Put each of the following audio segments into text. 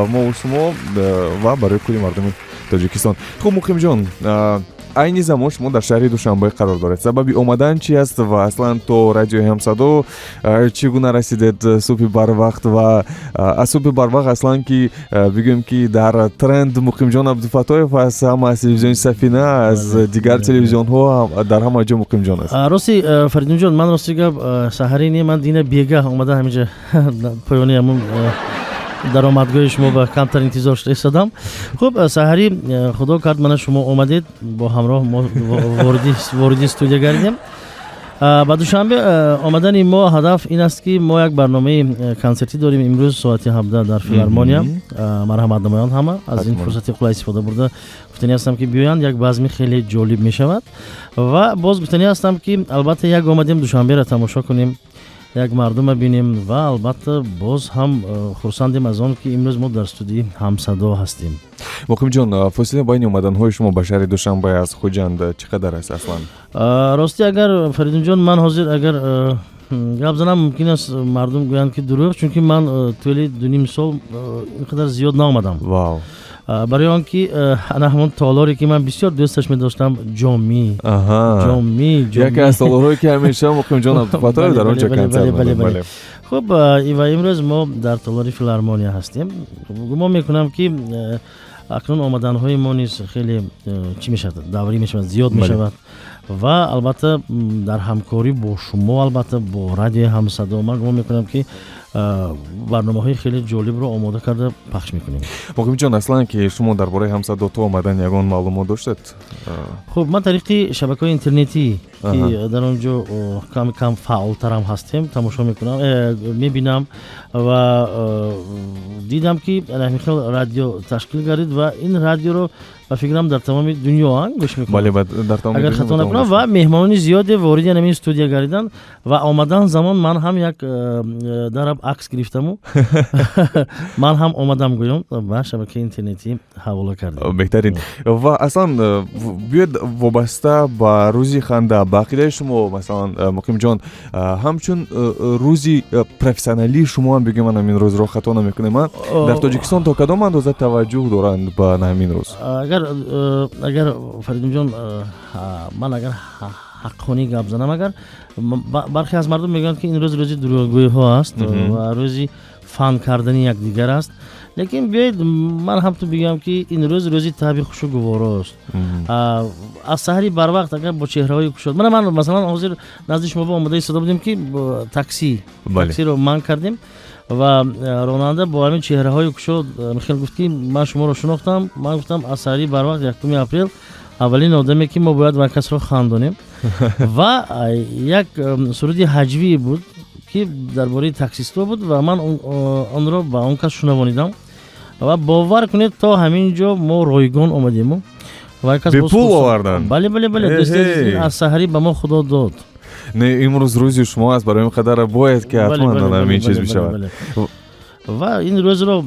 мо шумо ва барои кули мардуми Тоҷикистон. Хуб Муқимҷон, айни замон шумо дар шаҳри Душанбе қарор доред. Сабаби омадан чи аст ва аслан то радиои Ҳамсадо чӣ гуна расидед субҳи барвақт ва аз субҳи барвақт аслан ки бигӯем ки дар тренд Муқимҷон Абдуфатоев аст, ҳам аз телевизиони Сафина, аз дигар телевизионҳо дар ҳама ҷо Муқимҷон аст. Рости Фаридунҷон, ман рости гап саҳари не ман дина бегаҳ омада ҳаминҷа поёни ҳамун даромадгоҳи шумо ба камтар интизор шуда истодам. Хуб, саҳари худо кард мана шумо омадед, бо ҳамроҳ мо вориди студия гардидем. Ба Душанбе омадани мо ҳадаф ин аст ки мо як барномаи консертӣ дорем имрӯз соати 17 дар филармония. Марҳамат намоянд ҳама. Аз ин фурсати қулай истифода бурда гуфтанӣ ҳастам ки биёянд, як базми хеле ҷолиб мешавад. Ва боз гуфтанӣ ҳастам ки албатта як омадем Душанберо тамошо кунем, як мардума бинем ва албатта боз ҳам хурсандем аз он ки имрӯз мо дар студии Ҳамсадо ҳастем. Муқимҷон, фосила байни омаданҳои шумо ба шаҳри Душанбе аз Хуҷанд чӣ қадар аст аслан? Рости агар Фаридунҷон, ман ҳозир агар гап занам мумкин аст мардум гӯянд ки дурӯғ, чунки ман тӯли 2 сол ин қадар зиёд наомадам. Вау. барои он ки ана ҳамон толоре ки ман бисёр дӯсташ медоштам, ҷоми. Яке аз толорҳое ки ҳамеша Муқимҷон Абдуфатоев дар он ҷо консерт мекунад. Хуб, ва имрӯз мо дар толори филармония ҳастем. гумон мекунам ки акнун омаданҳои мо низ хеле чӣ мешавад, даврӣ мешавад, зиёд мешавад. ва албатта дар ҳамкорӣ бо шумо, албатта бо радиои Ҳамсадо ман гумон мекунам ки барномаҳои хеле ҷолибро омода карда пахш мекунем. Муқимҷон, аслан ки шумо дар бораи Ҳамсадо то омадан ягон маълумот доштед? Хуб, ман тариқи шабакаҳои интернетӣ ки дар он ҷо кам фаъолтарам ҳастем, тамошо мекунам, мебинам ва дидам ки хел радио ташкил гардид ва ин радиоро ба фикрам дар тамоми дунё гӯш мекунам, агар хато накунам, ва меҳмонони зиёде вориди ҳамин студия гардидан ва омадан замон ман ҳам як дараб акс гирифтаму ман ҳам омадам гӯём ба шабакаи интернетӣ ҳавола кардам. Беҳтарин. Ва аслан биёед вобаста ба рӯзи ханда ба ақидаи шумо, масалан Муқимҷон, ҳамчун рӯзи профессионалии шумо ҳам бигӯем ҳамин рӯзро хато намекунем. Дар Тоҷикистон то кадом андоза таваҷҷӯҳ доранд ба ҳамин рӯз? Агар Фаридунҷон, ман агар ҳаққонӣ гап занам, агар бархе аз мардум мегӯянд ки ин рӯз рӯзи дурӯғгӯиҳо аст ва рӯзи фан кардани якдигар аст, лекин биёед ман ҳам ту бигӯям ки ин рӯз рӯзи таъби хушу гуворост. аз саҳари барвақт агар бо чеҳраҳои кушод, ман масалан ҳозир назди шумо ба омода истода будем ки таксиро манъ кардем ва ронанда бо ҳамин чеҳраҳои кушод михел гуфт ки ман шуморо шинохтам. Ман гуфтам аз саҳари барвақт 1 апрел аввалин одаме ки мо бояд ва касро хандонем ва як суруди ҳаҷвӣ буд ки дар бораи таксистҳо буд ва ман онро ба он кас шунавонидам ва бовар кунед то ҳамин ҷо мо ройгон омадему. Бепул овардан? Бале, аз саҳарӣ ба мо худо дод. Не, имрӯз рӯзи шумо аст, барои ин қадар бояд ки ҳатман ҳамин чиз бишавад. ва ин рӯзро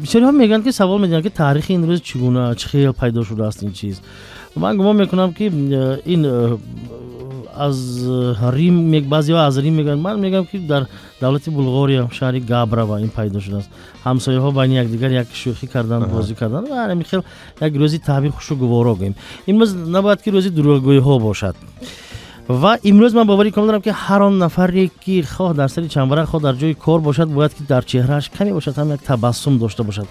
бисёриҳо мегӯянд ки савол медиҳанд ки таърихи ин рӯз чӣ гуна, чӣ хел пайдо шудааст ин чиз. ман гумон мекунам ки ин аз Рим, баъзеҳо аз Рим мегӯянд, ман мегӯям ки дар давлати Булғория, шаҳри Габрава ин пайдо шудааст. ҳамсояҳо байни якдигар як шӯхӣ кардан, бозӣ кардан ва ҳамин хел як рӯзи таъби хушу гуворо гӯем. имрӯз набояд ки рӯзи дурӯғгӯиҳо бошад. ва имрӯз ман боварӣ комил дорам ки ҳар он нафаре ки хоҳ дар сари чамбарак, хоҳ дар ҷои кор бошад, бояд ки дар чеҳрааш каме бошад ҳам як табассум дошта бошад.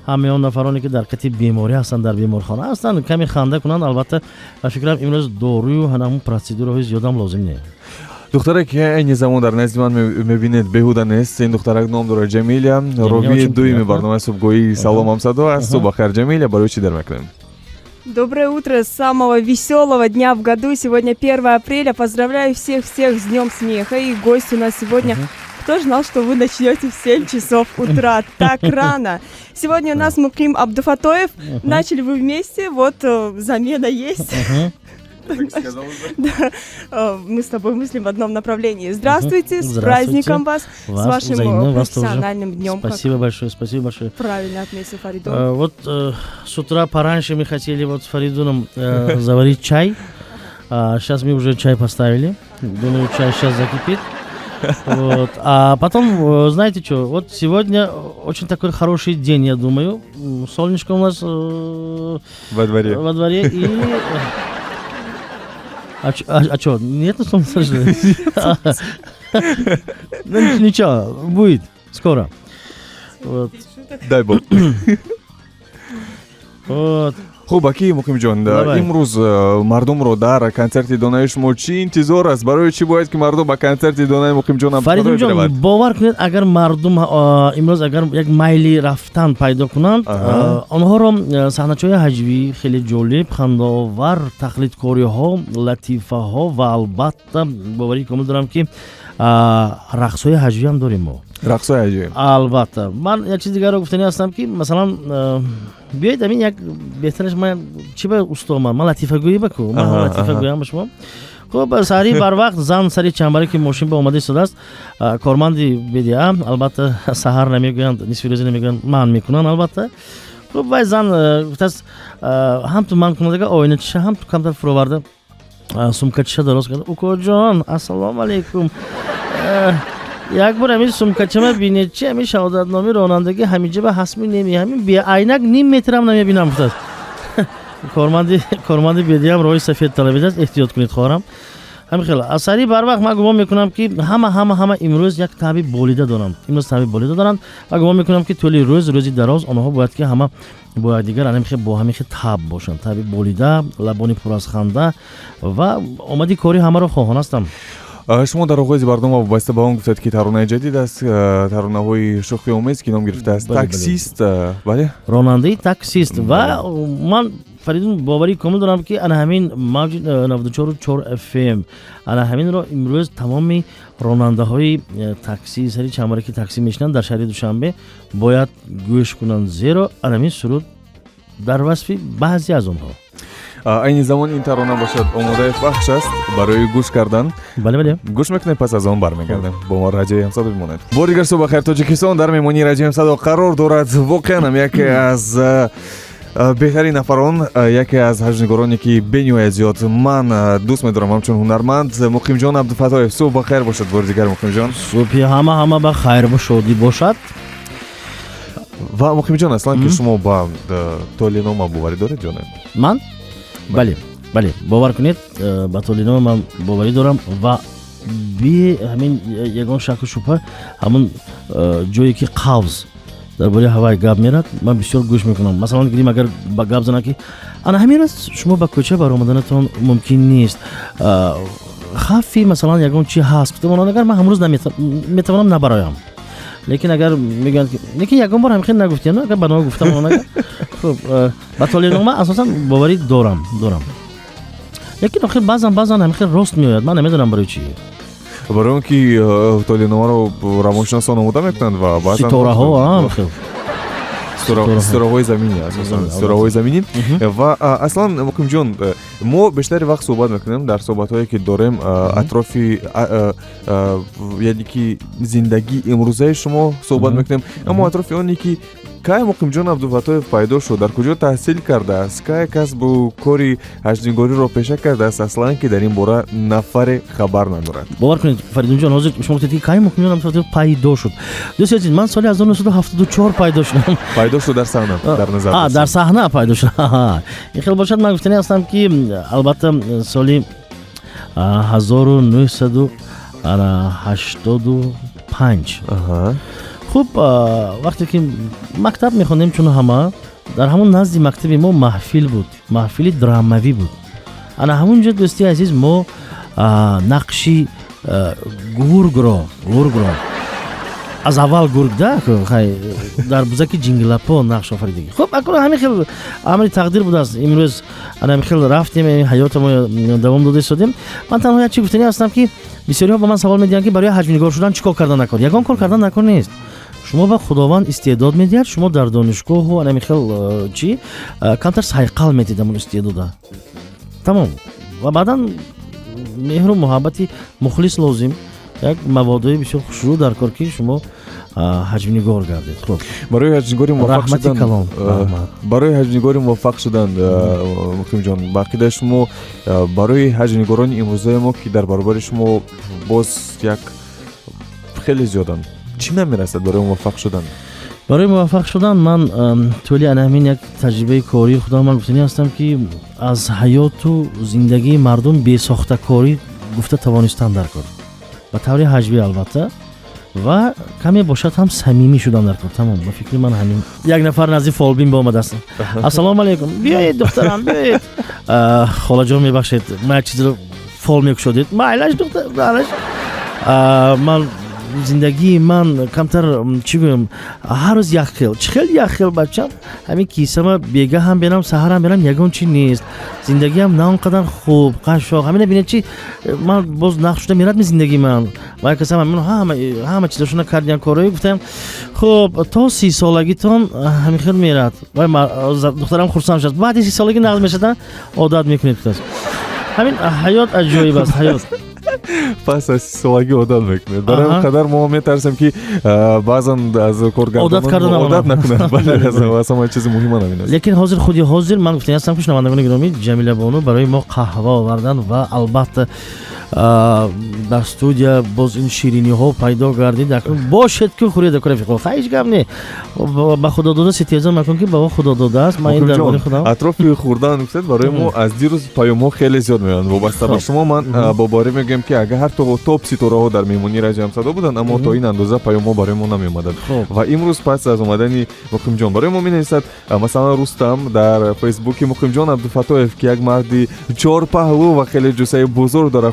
ҳамаи он нафароне ки дар кати беморӣ ҳастанд, дар беморхона ҳастанд, каме ханда кунанд. албатта ба фикрам имрӯз дорую ҳамун протсидураҳои зиёдам лозим не. духтаре ки айни замон дар назди ман мебинед беҳуда нест. ин духтарак ном дорад Ҷамиля, ровии дуюми барномаи субҳгоҳии Салом Ҳамсадо аст. Субҳ бахайр Ҷамиля, барои чӣ дар мекунем? Доброе утро, самого веселого дня в году. Сегодня 1 апреля. Поздравляю всех-всех с Днем смеха. И гость у нас сегодня... Кто знал, что вы начнете в 7 часов утра? Так рано. Сегодня у нас Муқим Абдуфатоев. Начали вы вместе, вот замена есть. Мы с тобой мыслим в одном направлении. Здравствуйте, с праздником вас, с вашим профессиональным днем. Спасибо большое, спасибо большое. Правильно отметил Фаридун. Вот с утра пораньше мы хотели вот с Фаридуном заварить чай. Сейчас мы уже чай поставили. Думаю, чай сейчас закипит. Вот. А потом, знаете что, вот сегодня очень такой хороший день, я думаю. Солнышко у нас Во дворе. во дворе и... А что, нет на солнце? Ну ничего, будет скоро. Вот. Дай бог. Вот. хуб акӣ муқимҷон, Давай. имрӯз мардумро дар концерти донаи шумо чӣ интизор аст? Барои чӣ бояд ки мардум ба концерти донаи муқимҷон Фаридун ҷон, бовар кунед, агар мардум имрӯз агар як майли рафтан пайдо кунанд, онҳоро саҳначаҳои ҳаҷвӣ хеле ҷолиб, хандаовар, тақлидкориҳо, латифаҳо ва албатта боварии комил дорам ки рақсҳои ҳаҷвӣ ҳам дорем мо. рақсои аҷоиб. Албатта. Ман як чизи дигарро гуфтанӣ ҳастам ки масалан биёед амин як беҳтараш ман чӣ ба устоман, ман латифагӯӣ баку, ман латифагӯям ба шумо. خب سری بر وقت زن سری چنبری که ماشین به اومده شده است کارمندی بدیا البته سحر نمیگویند نصف روزی نمیگویند من میکنن البته خب وای زن گفت هم تو من کننده آینه چشه هم تو کمتر فروورده سومکه چشه درست کرده اوکو جان السلام علیکم یک بار همین سومکه چه بینید چی همین شهادت نامی رانندگی همینجا به حسمی نمی همین بیا عینک نیم متر هم نمیبینم گفت کارمندی بدیم روی سفید تلویزیون است احتیاط کنید خواهرم همین خیلی اثری بر وقت من گمان میکنم که همه امروز یک تعبیر بولیده دارند امروز تعبیر بولیده دارند و گمان میکنم که طول روزی دراز آنها باید که همه باید دیگر همین خیلی با همین خیلی تاب باشند تعبیر بولیده لبانی پر از خنده و اومدی کاری همه رو خواهان هستم шумо дар оғози барнома вобаста ба он гуфтед ки таронаи ҷадид аст таронаҳои шӯхиомез ки ном гирифта аст таксист бале ронандаи таксист ва ман фаридун боварии комил дорам ки ана ҳамин мавҷи 94.4 FM ана ҳаминро имрӯз тамоми ронандаҳои такси сари чамбаре ки такси мешинанд дар шаҳри душанбе бояд гӯш кунанд зеро ана ҳамин суруд дар васфи баъзе аз онҳо айни замон ин тарона бошад омодаи пахш аст барои гӯш кардан бале гӯш мекунем пас аз он бармегардем бо мо радиои ҳамсадо бимонед бори дигар субҳ бахайр тоҷикистон дар меҳмонии радиои ҳамсадо қарор дорад воқеан ҳам яке аз беҳтарин нафарон яке аз ҳаҷнигороне ки бениҳоят зиёд ман дӯст медорам ҳамчун ҳунарманд муқимҷон абдуфатоев субҳ бахайр бошад бори дигар муқимҷон субҳи ҳама ба хайр ва шодӣ бошад ва муқимҷон аслан ки шумо ба толинома боварӣ доред ё не ман бале бовар кунед ба толинома ман боварӣ дорам ва би ҳамин ягон шаку шубҳа ҳамун ҷое ки қавз дар бораи ҳавай гап мерад ман бисёр гӯш мекунам масалан гирим агар ба гап занад ки ана ҳамин аст шумо ба кӯча баромаданатон мумкин нест хавфи масалан ягон чӣ ҳаст гуфтамонан агар ман ҳамрӯз метавонам набароям лекин агар мегӯянд ки лекин ягон бор ҳамихел нагуфтем агар ба нома гуфтамонан агар хуб ба толинома асосан боварӣ дорам лекин охир баъзан ҳамихел рост меояд ман намедонам барои чӣ барои он ки толиномаро равоншиносон омода мекунанд ва баъзан ситораҳо ситораҳои заминӣ асосан ситораҳои заминӣ ва аслан муқимҷон мо бештари вақт суҳбат мекунем дар суҳбатҳое ки дорем атрофи яъне ки зиндагии имрӯзаи шумо суҳбат мекунем аммо атрофи оне ки кай муқимҷон абдуфатоев пайдо шуд дар куҷо таҳсил кардааст кай касбу кори ҳаҷнигориро пеша кардааст аслан ки дар ин бора нафаре хабар надорад бовар кунед фаридунҷон ҳозир шумо гуфтед ки кай муқимҷон абдуфатоев пайдо шуд дӯстои азиз ман соли 1974 пайдо шудам пайдо шуд дар саҳна дар назар дар саҳна пайдо шуд ин хел бошад ман гуфтанӣ ҳастам ки албатта соли 1985 хуб вақте ки мактаб мехондем чуно ҳама дар ҳамон назди мактаби мо маҳфил буд маҳфили драмавӣ буд ана ҳамунҷо дӯстои азиз мо нақши гургро аз аввал гург да дар бузаки ҷинглапо нақш офаридагӣ хуб акуно ҳамин хел амри тақдир будааст имрӯз ана ҳамин хел рафтем ҳаётамо давом дода истодем ман танҳо як чӣ гуфтанӣ ҳастам ки бисёриҳо ба ман савол медиҳанд ки барои ҳаҷмнигор шудан чӣ кор кардан накор ягон кор кардан накор нест шумо ба худованд истеъдод медиҳад шумо дар донишгоҳу ана ҳамин хел чӣ камтар сайқал метиҳед ҳамон истеъдода тамом ва баъдан меҳру муҳаббати мухлис лозим як маводҳои бисёр хушрӯ дар кор ки шумо ҳаҷмнигор гардед хуб барои ҳаҷмнигори муваффақ шудан муқимҷон ба ақидаи шумо барои ҳаҷмнигорони имрӯзаи мо ки дар баробари шумо боз як خیلی زیادن. چی نمیرسد برای موفق شدن؟ برای موفق شدن من تولی همین یک تجربه کاری خودم من گفتنی هستم که از حیات و زندگی مردم بی ساخته کاری گفته توانستم در کار با طور حجبی البته و کمی باشد هم صمیمی شدم در کار. تمام با فکر من همین. یک نفر نزدیک فالبین با آمده است. السلام علیکم. بیایید دخترم بیایید. خاله جان میبخشید من چیزی رو فال میکشید. معلش دختر معلش. من زندگی من کمتر چی بگم هر روز یک خیل بچم همین کیسه ما بیگه هم برم سحر هم برم یگان چی نیست. زندگی هم نه اونقدر خوب قشنگ همین ببینید چی من باز نقش شده میرد می زندگی من و کسا من همه چیزاشون کردن کارایی گفتم خب تا 30 سالگیتون همین خیلی میرد و دخترم خرسان شد بعد 30 سالگی نقل میشدن عادت میکنید همین حیات عجایب است حیات. پس از سالگی عادت میکنه. برای قدر ما میترسیم که بعضن از کارگردانان عادت نکنه. بله اصلا چیز مهمه نمینه. لیکن حاضر من گفتم هستم که شنوندگان گرامی جمیله بانو برای ما قهوه آوردن و البته در استودیو باز این شیرینی ها پیدا گردید باشد که خورید کنه فکر خیلی گم نه با خدا داده ستیزا میکنم که بابا خدا داده است من این درباره خودم اطراف خوردن گفتید برای ما از دیروز پیام خیلی زیاد میاد وابسته به شما. من با باره میگم که اگه هر تو توپ ستاره ها در میمونی رادیو همصدا بودن اما تا این اندازه پیام برای ما نمیومدن و امروز پس از اومدن مقیم جان برای ما مینویسد مثلا رستم در فیسبوک مقیم جان عبدالفتاح که یک مردی چهار پهلو و خیلی جسه بزرگ داره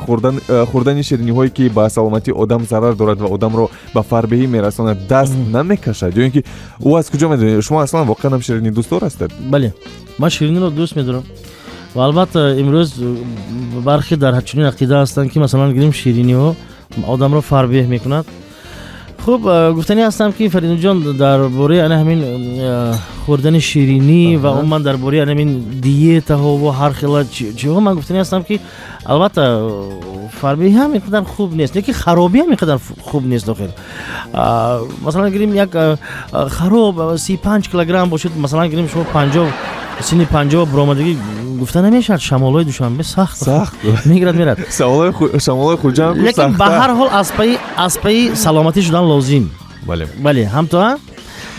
خوردن شیرینی هایی که به سلامتی آدم ضرر دارد و آدم رو به فربهی میرساند دست نمیکشد. یا اینکه او از کجا میدونید شما اصلا واقعا هم شیرینی دوست دار هستید؟ بله من شیرینی رو دوست میدارم و البته امروز برخی در چنین عقیده هستند که مثلا گریم شیرینی ها آدم رو فربه میکند. خب گفتنی هستم که فرید جان درباره همین خوردن شیرینی و اون من درباره همین دیت ها و هر خیلی چیزها من گفتنی هستم که البته فربه هم اینقدر خوب نیست لیکن خرابی هم اینقدر خوب نیست داخل. مثلا گریم یک خراب 35 کیلوگرم باشد مثلا گریم شما 50 سینی 50 برآمدگی گفتن نمیشه شمالای دوشنبه سخت میگرد شمالای خوجان لیکن به هر حال اسپی سلامتی شدن لازم. بله هم تو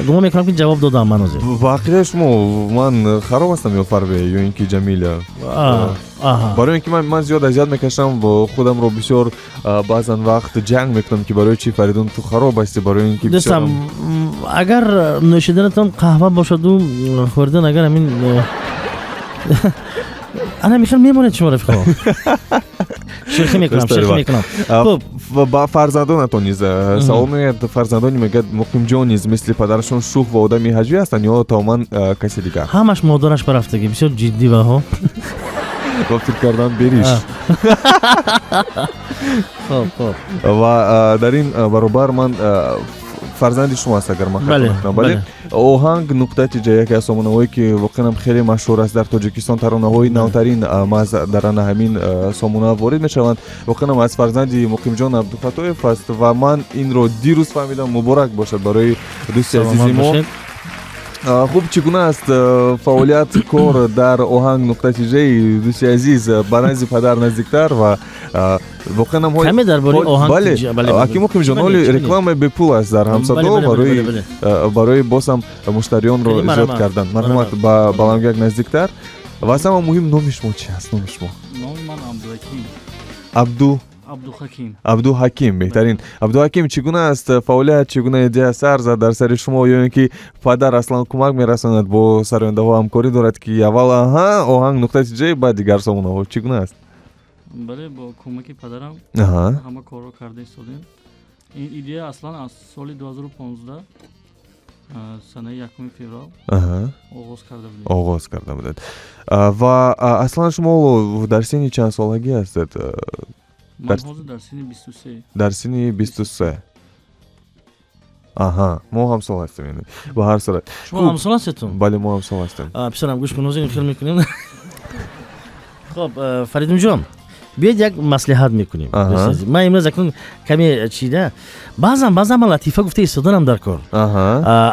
گمان میکنم که جواب دادم من اوزه واقعیش من خراب هستم یا فربه یا اینکه جمیله برای اینکه من زیاد اذیت میکشم و خودم رو بسیار بعضن وقت جنگ میکنم که برای چی فریدون تو خراب هستی برای اینکه دوستم اگر نوشیدنتون قهوه باشد و خوردن اگر همین انا میخوام میمونه شما رفقا شوخی میکنم خب با فرزندانتون نیز سوال میاد فرزندانی میگه مقیم جان نیز مثل پدرشون شوخ و آدمی حجی هستن یا تماما کسی دیگه؟ همش مادرش برفتگی بسیار جدی و ها با فکر کردن بریش خب و در این برابر من فرزندی شما است اگر من خطا نکنم. اوهنگ نقطه تیجه یکی از سامانه‌هایی که واقعا خیلی مشهور است در تاجیکستان ترانه‌های نوترین در همین سامانه وارد میشوند. واقعا از فرزندی مقیم جان عبدالفتاح است و من این رو دیروز فهمیدم. مبارک باشد برای دوستی عزیزی ما. خوب چگونه است فعالیت کار در اوهنگ نقطه تیجه دوستی عزیز برنز پدر نزدیکتر و واقعا هم کمی درباره آهنگ اکی مقیم جان رکلام به پول است در همصدا برای باسم مشتریان رو زیاد کردن. مرحمت با بلنگک نزدیکتر و اصلا مهم نامش ما چی است؟ نامش ما نام من عبدو حکیم بهترین. عبدو حکیم چگونه است فعالیت چگونه ایده سر زد در سر شما یا اینکه پدر اصلا کمک میرساند با سرآینده ها همکاری دارد که اول آهنگ نقطه تیجه بعد دیگر سامانه ها چگونه است؟ بله با کمک پدرم همه کار رو کرده ایستادیم. این ایده اصلا از سال 2015 سنه 1 فوریه آغاز کرده بودید و اصلا شما در سن چند سالگی هستید؟ من حاضر در سن 23. در سن 23 ما هم سال هستیم یعنی با هر صورت. شما هم سال هستید؟ بله ما هم سال هستیم. بسیارم گوش کنید این خیلی میکنیم. خب فریدون جان بیاید یک مصلحت میکنیم. من امروز اکنون کمی چیده بعضا من لطیفه گفته ایستادنم در کار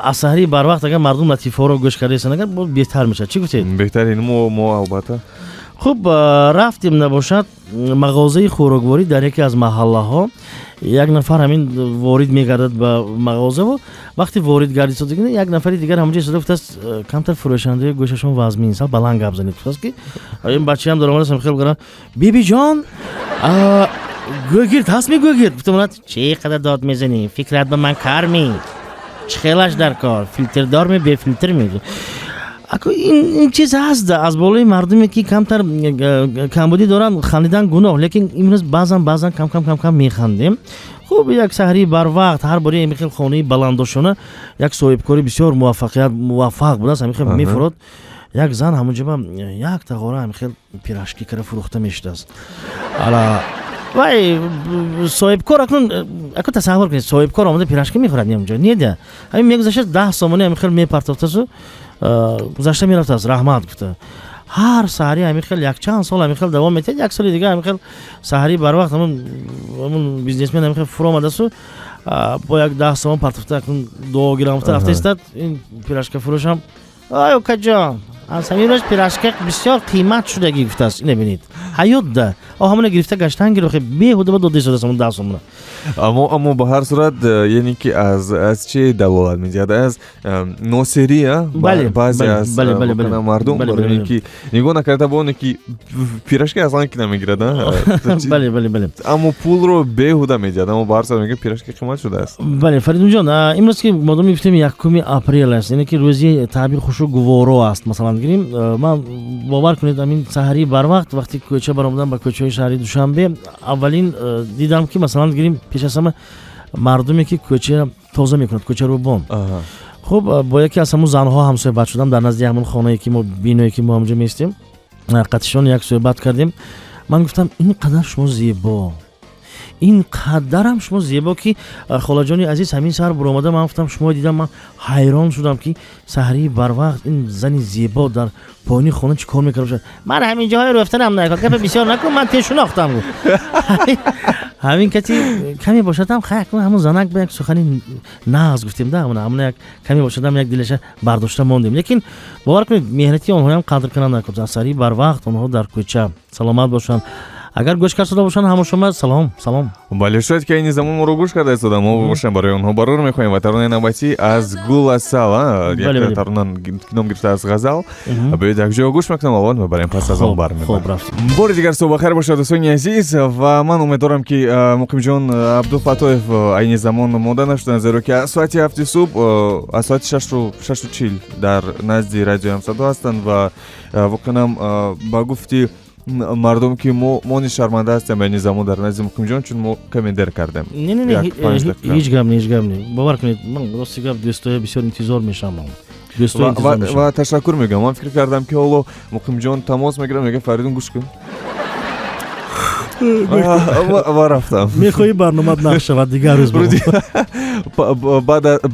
از سحری بر وقت اگر مردم لطیفه ها رو گوش کرده ایستن اگر بهتر میشه. چی گفتید؟ بهتر این ما البته خب رفتیم نباشد мағозаи хӯрокворӣ дар яке аз маҳаллаҳо як нафар ҳамин ворид мегардад ба мағозаву вақти ворид гардидсодагӣ як нафари дигар ҳамонҷо истода гуфтааст камтар фурӯшандаи гӯшашон вазмин сал баланд гап занед гуфтааст ки ин бачаам даромадастам хел гӯрам бибиҷон гӯгирд ҳаст мегӯгирд гуфтам чӣ қадар дод мезанӣ фикрат ба ман кар ми чӣ хелаш дар кор филтрдор ме бефилтр ме ин чиз ҳаст аз болои мардуме ки камтар камбудӣ доранд хандидан гуноҳ лекин имрӯз баъзан кам механдем хуб як саҳрии барвақт ҳар бори михел хонаи баландошона як соҳибкори бисёр муваффақ будааст ҳамихел мефурод як зан ҳамонҷоба як тағора ҳамихел пирашки кара фурӯхта мешудааст вай соҳибкор акнун тасаввур кунед соҳибкор омада пирашки мехӯрад ниамҷо неда ҳамин мегузаштад 10 сомони ҳамихел мепартофтасу гузашта мерафтааст раҳмат гуфта ҳар саҳри ҳамихел якчанд сол ҳамихел давом метиҳад як соли дигар ҳамихел саҳри барвақт ҳамун бизнесмен ҳамихел фуромадасу бо як 10 сомон партофта акнун дуо гирамуфта рафта истад ин пирашка фурӯшам ай окаҷон аз ҳамин рӯз пирашка бисёр қимат шудагӣ гуфтааст ин бинед ҳаёт да ҳамона гирифта гаштан гирохе беҳуда ба дода истодааст ҳамон 10 сомона аммо ба ҳар сурат яъне ки аз чӣ далолат медиҳад аз носирия баъзе аз мардум барои ин ки нигоҳ накарда ба оне ки пирашка аслан ки намегирад бале аммо пулро беҳуда медиҳад аммо ба ҳар сурат мегӯяд пирашка қимат шудааст бале фаридунҷон имрӯз ки модоми гуфтем 1 апрел аст яъне ки рӯзи таъбири хушу гуворо аст масалан гирем ман бовар кунед ҳамин саҳари барвақт вақти кӯча баромадам ба кӯчаҳои шаҳри душанбе аввалин дидам ки масалан гирем пеш аз ҳама мардуме ки кӯча тоза мекунад кӯчарӯбон хуб бо яке аз ҳамун занҳо ҳамсӯҳбат шудам дар назди ҳамон хонае ки мо биное ки мо ҳамҷо меистем қатишон як суҳбат кардем ман гуфтам ин қадар шумо зебо ин қадарам шумо зебо ки холаҷони азиз ҳамин саҳар буромада ман гуфтам шумо дидам ман ҳайрон шудам ки саҳрии барвақт ин зани зебо дар поини хона чӣ кор мекард бошад ман ҳамин ҷоҳои рӯфтанам накард гапа бисёр накун ман те шунохтам гуфт ҳамин кати каме бошадам хай ҳамон занак ба як сухани нағз гуфтем да ҳамона як каме бошадам як дилаша бардошта мондем лекин бовар кунед меҳнати онҳоям қадр кунанд накуд аз саҳрии барвақт онҳо дар кӯча саломат бошанд агар гӯш карда бошанд ҳамошома салом бале шояд ки айни замон моро гӯш карда истода мо бошем барои онҳо барор мехоҳем ва таронаи навбатӣ аз гул асал як тарона ном гирифта аз ғазал бояд як ҷоя гӯш мекунам аввал мебарем пас аз он бармебарем бори дигар субҳ бахайр бошад дӯстони азиз ва ман умедворам ки муқимҷон абдулфатоев айни замон мода нашуданд зеро ки аз соати 7 субҳ аз соати 6:40 дар назди радиои ҳамсадо ҳастанд ва воқеан ба гуфти мардум ки мо низ шарманда ҳастем айни замон дар назди муқимҷон чун мо каме дер кардем ҳеҷ гап не бовар кунед ман рости гап дӯстоя бисёр интизор мешавам ва ташаккур мегӯям ман фикр кардам ки ҳоло муқимҷон тамос мегирад мега фаридун гӯш кун ва рафтам мехоҳӣ барномаат нақш шавад дигар рӯз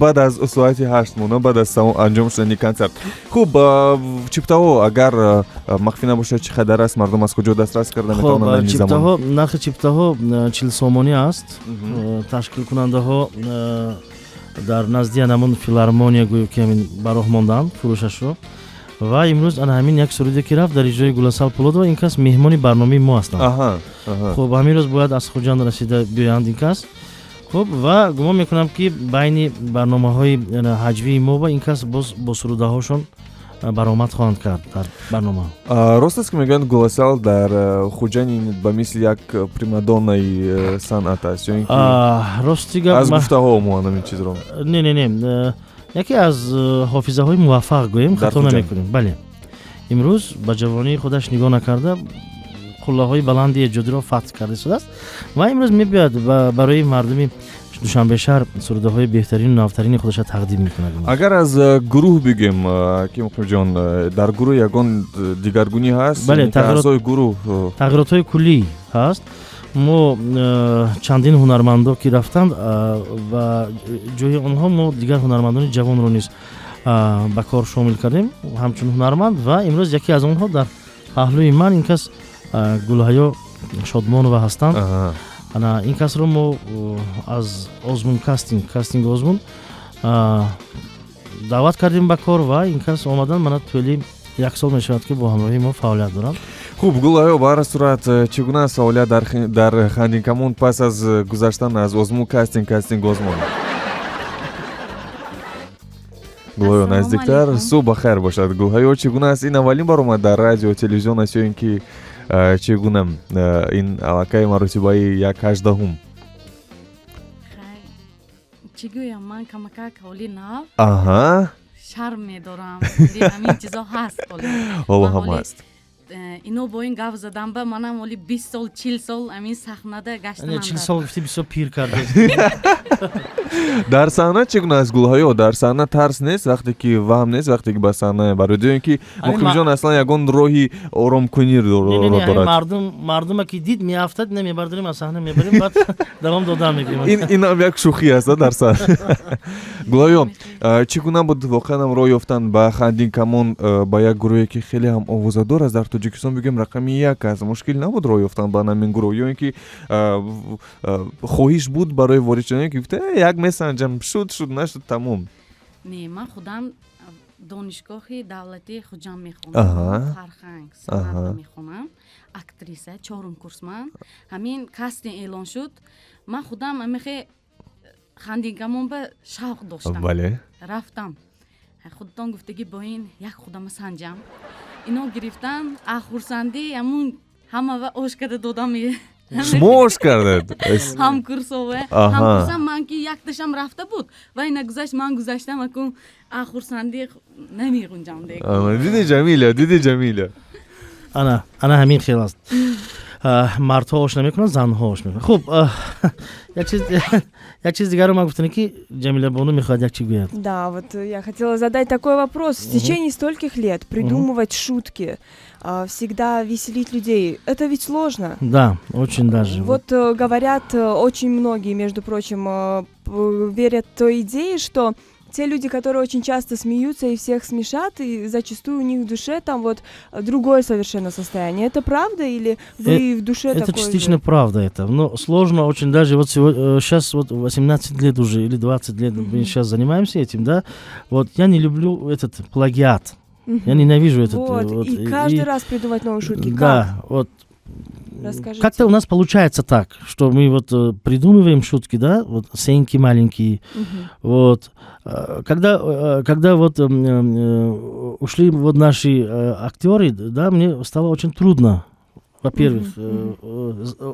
баъд аз соати 8 мона баъд аз анҷом шудани консерт хуб чиптаҳо агар махфӣ набошад чӣ қадар аст мардум аз куҷо дастрас карда метавонанд чиптаҳо нархи чиптаҳо 40 сомонӣ аст ташкилкунандаҳо дар назди анамон филармония гӯё ки ҳамин ба роҳ монданд фурӯшашро ва имрӯз ана ҳамин як суруде ки рафт дар иҷрои Гуласал Пулодова ин кас меҳмони барномаи мо ҳастанд хуб ҳамин рӯз бояд аз хуҷанд расида биёянд ин кас хуб ва гумон мекунам ки байни барномаҳои ҳаҷвии мо ва ин кас боз бо сурудаҳошон баромад хоҳанд кард дар барнома рост аст ки мегӯянд Гуласал дар хуҷани ба мисли як примадонаи санъат аст ё ин ки рости гап аз гуфтаҳо омӯҳанд ҳамин чизро не яке аз ҳофизаҳои муваффақ гӯем хато намекунем бале имрӯз ба ҷавонии худаш нигоҳ накарда қуллаҳои баланди эҷодиро фатҳ карда истодааст ва имрӯз мебиёяд барои мардуми душанбешаҳр сурудаҳои беҳтарину навтарини худаша тақдим мекунад агар аз гурӯҳ бигӯем ки муқимҷон дар гурӯҳ ягон дигаргунӣ ҳаст бале тағйиротҳои куллӣ ҳаст мо чандин ҳунармандо ки рафтанд ва ҷои онҳо мо дигар ҳунармандони ҷавонро низ ба кор шомил кардем ҳамчун ҳунарманд ва имрӯз яке аз онҳо дар паҳлӯи ман ин кас Гулҳаё Шодмонова ҳастанд ана ин касро мо аз озмун кастинг озмун даъват кардем ба кор ва ин кас омадан мана тӯли 1 сол мешавад ки бо ҳамроҳии мо фаъолият доранд хуб гулаё бар сурат чӣ гуна фаъолият дар Хандинкамон пас аз гузаштан аз озмун кастинг озмун гулаё Ассалому наздиктар алейкум. субҳ бахайр бошад гулаё чӣ гуна аст ин аввалин бар омад дар радио телевизион аст ё ин ки чӣ гуна ин аллакай маротибаи 1/18 хай чӣ гӯям ман камакак ҳоли нав аҳа шарм медорам вале ҳамин чизо ҳаст ҳоло ҳам аст ино бо ин гап заданба манам оли 20 сол 40 сол ҳамин сахнада Не, гаштанам 40 сол гуфти бисёр пир карда. дар саҳна чӣ гуна аст гулҳоё дар саҳна тарс нест вақте ки ваҳм нест вақте ки ба саҳна бароед ё ин ки муқимҷон аслан ягон роҳи оромкуниро Не, дорад мардума ки дид меафтад, не мебардорим аз саҳна мебарим, баъд давом додан мегирем. инам як шӯхӣ аст дар саҳна гулҳоё чӣ гуна буд воқеан роҳ ёфтан ба Хандинкамон ба як гурӯҳе ки хеле ҳам овозадор аст дар Тоҷикистон бигӯем рақами 1 аст мушкил набуд роҳ ёфтан ба намин гурӯҳ ё ин ки хоҳиш буд барои ворид шудан ки гуфта як месанҷам шуд нашуд тамом не ман худам донишгоҳи давлатии хуҷам Аҳа. мехонам фарханг Аҳа. санатта мехонам актриса 4 курсман ҳамин кастинг эълон шуд ман худам амихе Хандинкамон ба шавқ доштам бале рафтам худтон гуфтагӣ бо ин як худама санҷам ино гирифтан ахурсандӣ ҳамун ҳама ва ош карда додам шумо ош кардед ҳамкурсове Аҳа. ҳамкурсам ман ки якташам рафта буд вай нагузашт ман гузаштам акун ахурсандӣ намегунҷам дек диди ҷамиля ана ҳамин хел аст. Мардҳо ош намекунанд, занҳо ош мекунанд. Хуб, як чиз дигаро ман гуфтам ки Ҷамила Бону мехоҳад як чӣ гӯяд. Да, вот я хотела задать такой вопрос. В течение стольких лет придумывать шутки, всегда веселить людей, это ведь сложно. Да, очень даже. Вот говорят очень многие, между прочим, верят той идее, что те люди, которые очень часто смеются и всех смешат, и зачастую у них в душе там вот другое совершенно состояние. Это правда или вы в душе Это такой частично же? правда это. Но сложно очень даже. Вот сейчас вот 18 лет уже или 20 лет мы сейчас занимаемся этим, да. Вот я не люблю этот плагиат. Я ненавижу этот. Вот, и каждый раз придумать новые шутки. Да, вот. Расскажите. Как-то у нас получается так, что мы вот придумываем шутки, да, вот сценки маленькие, вот. Когда вот ушли вот наши актеры, да, мне стало очень трудно. Во-первых,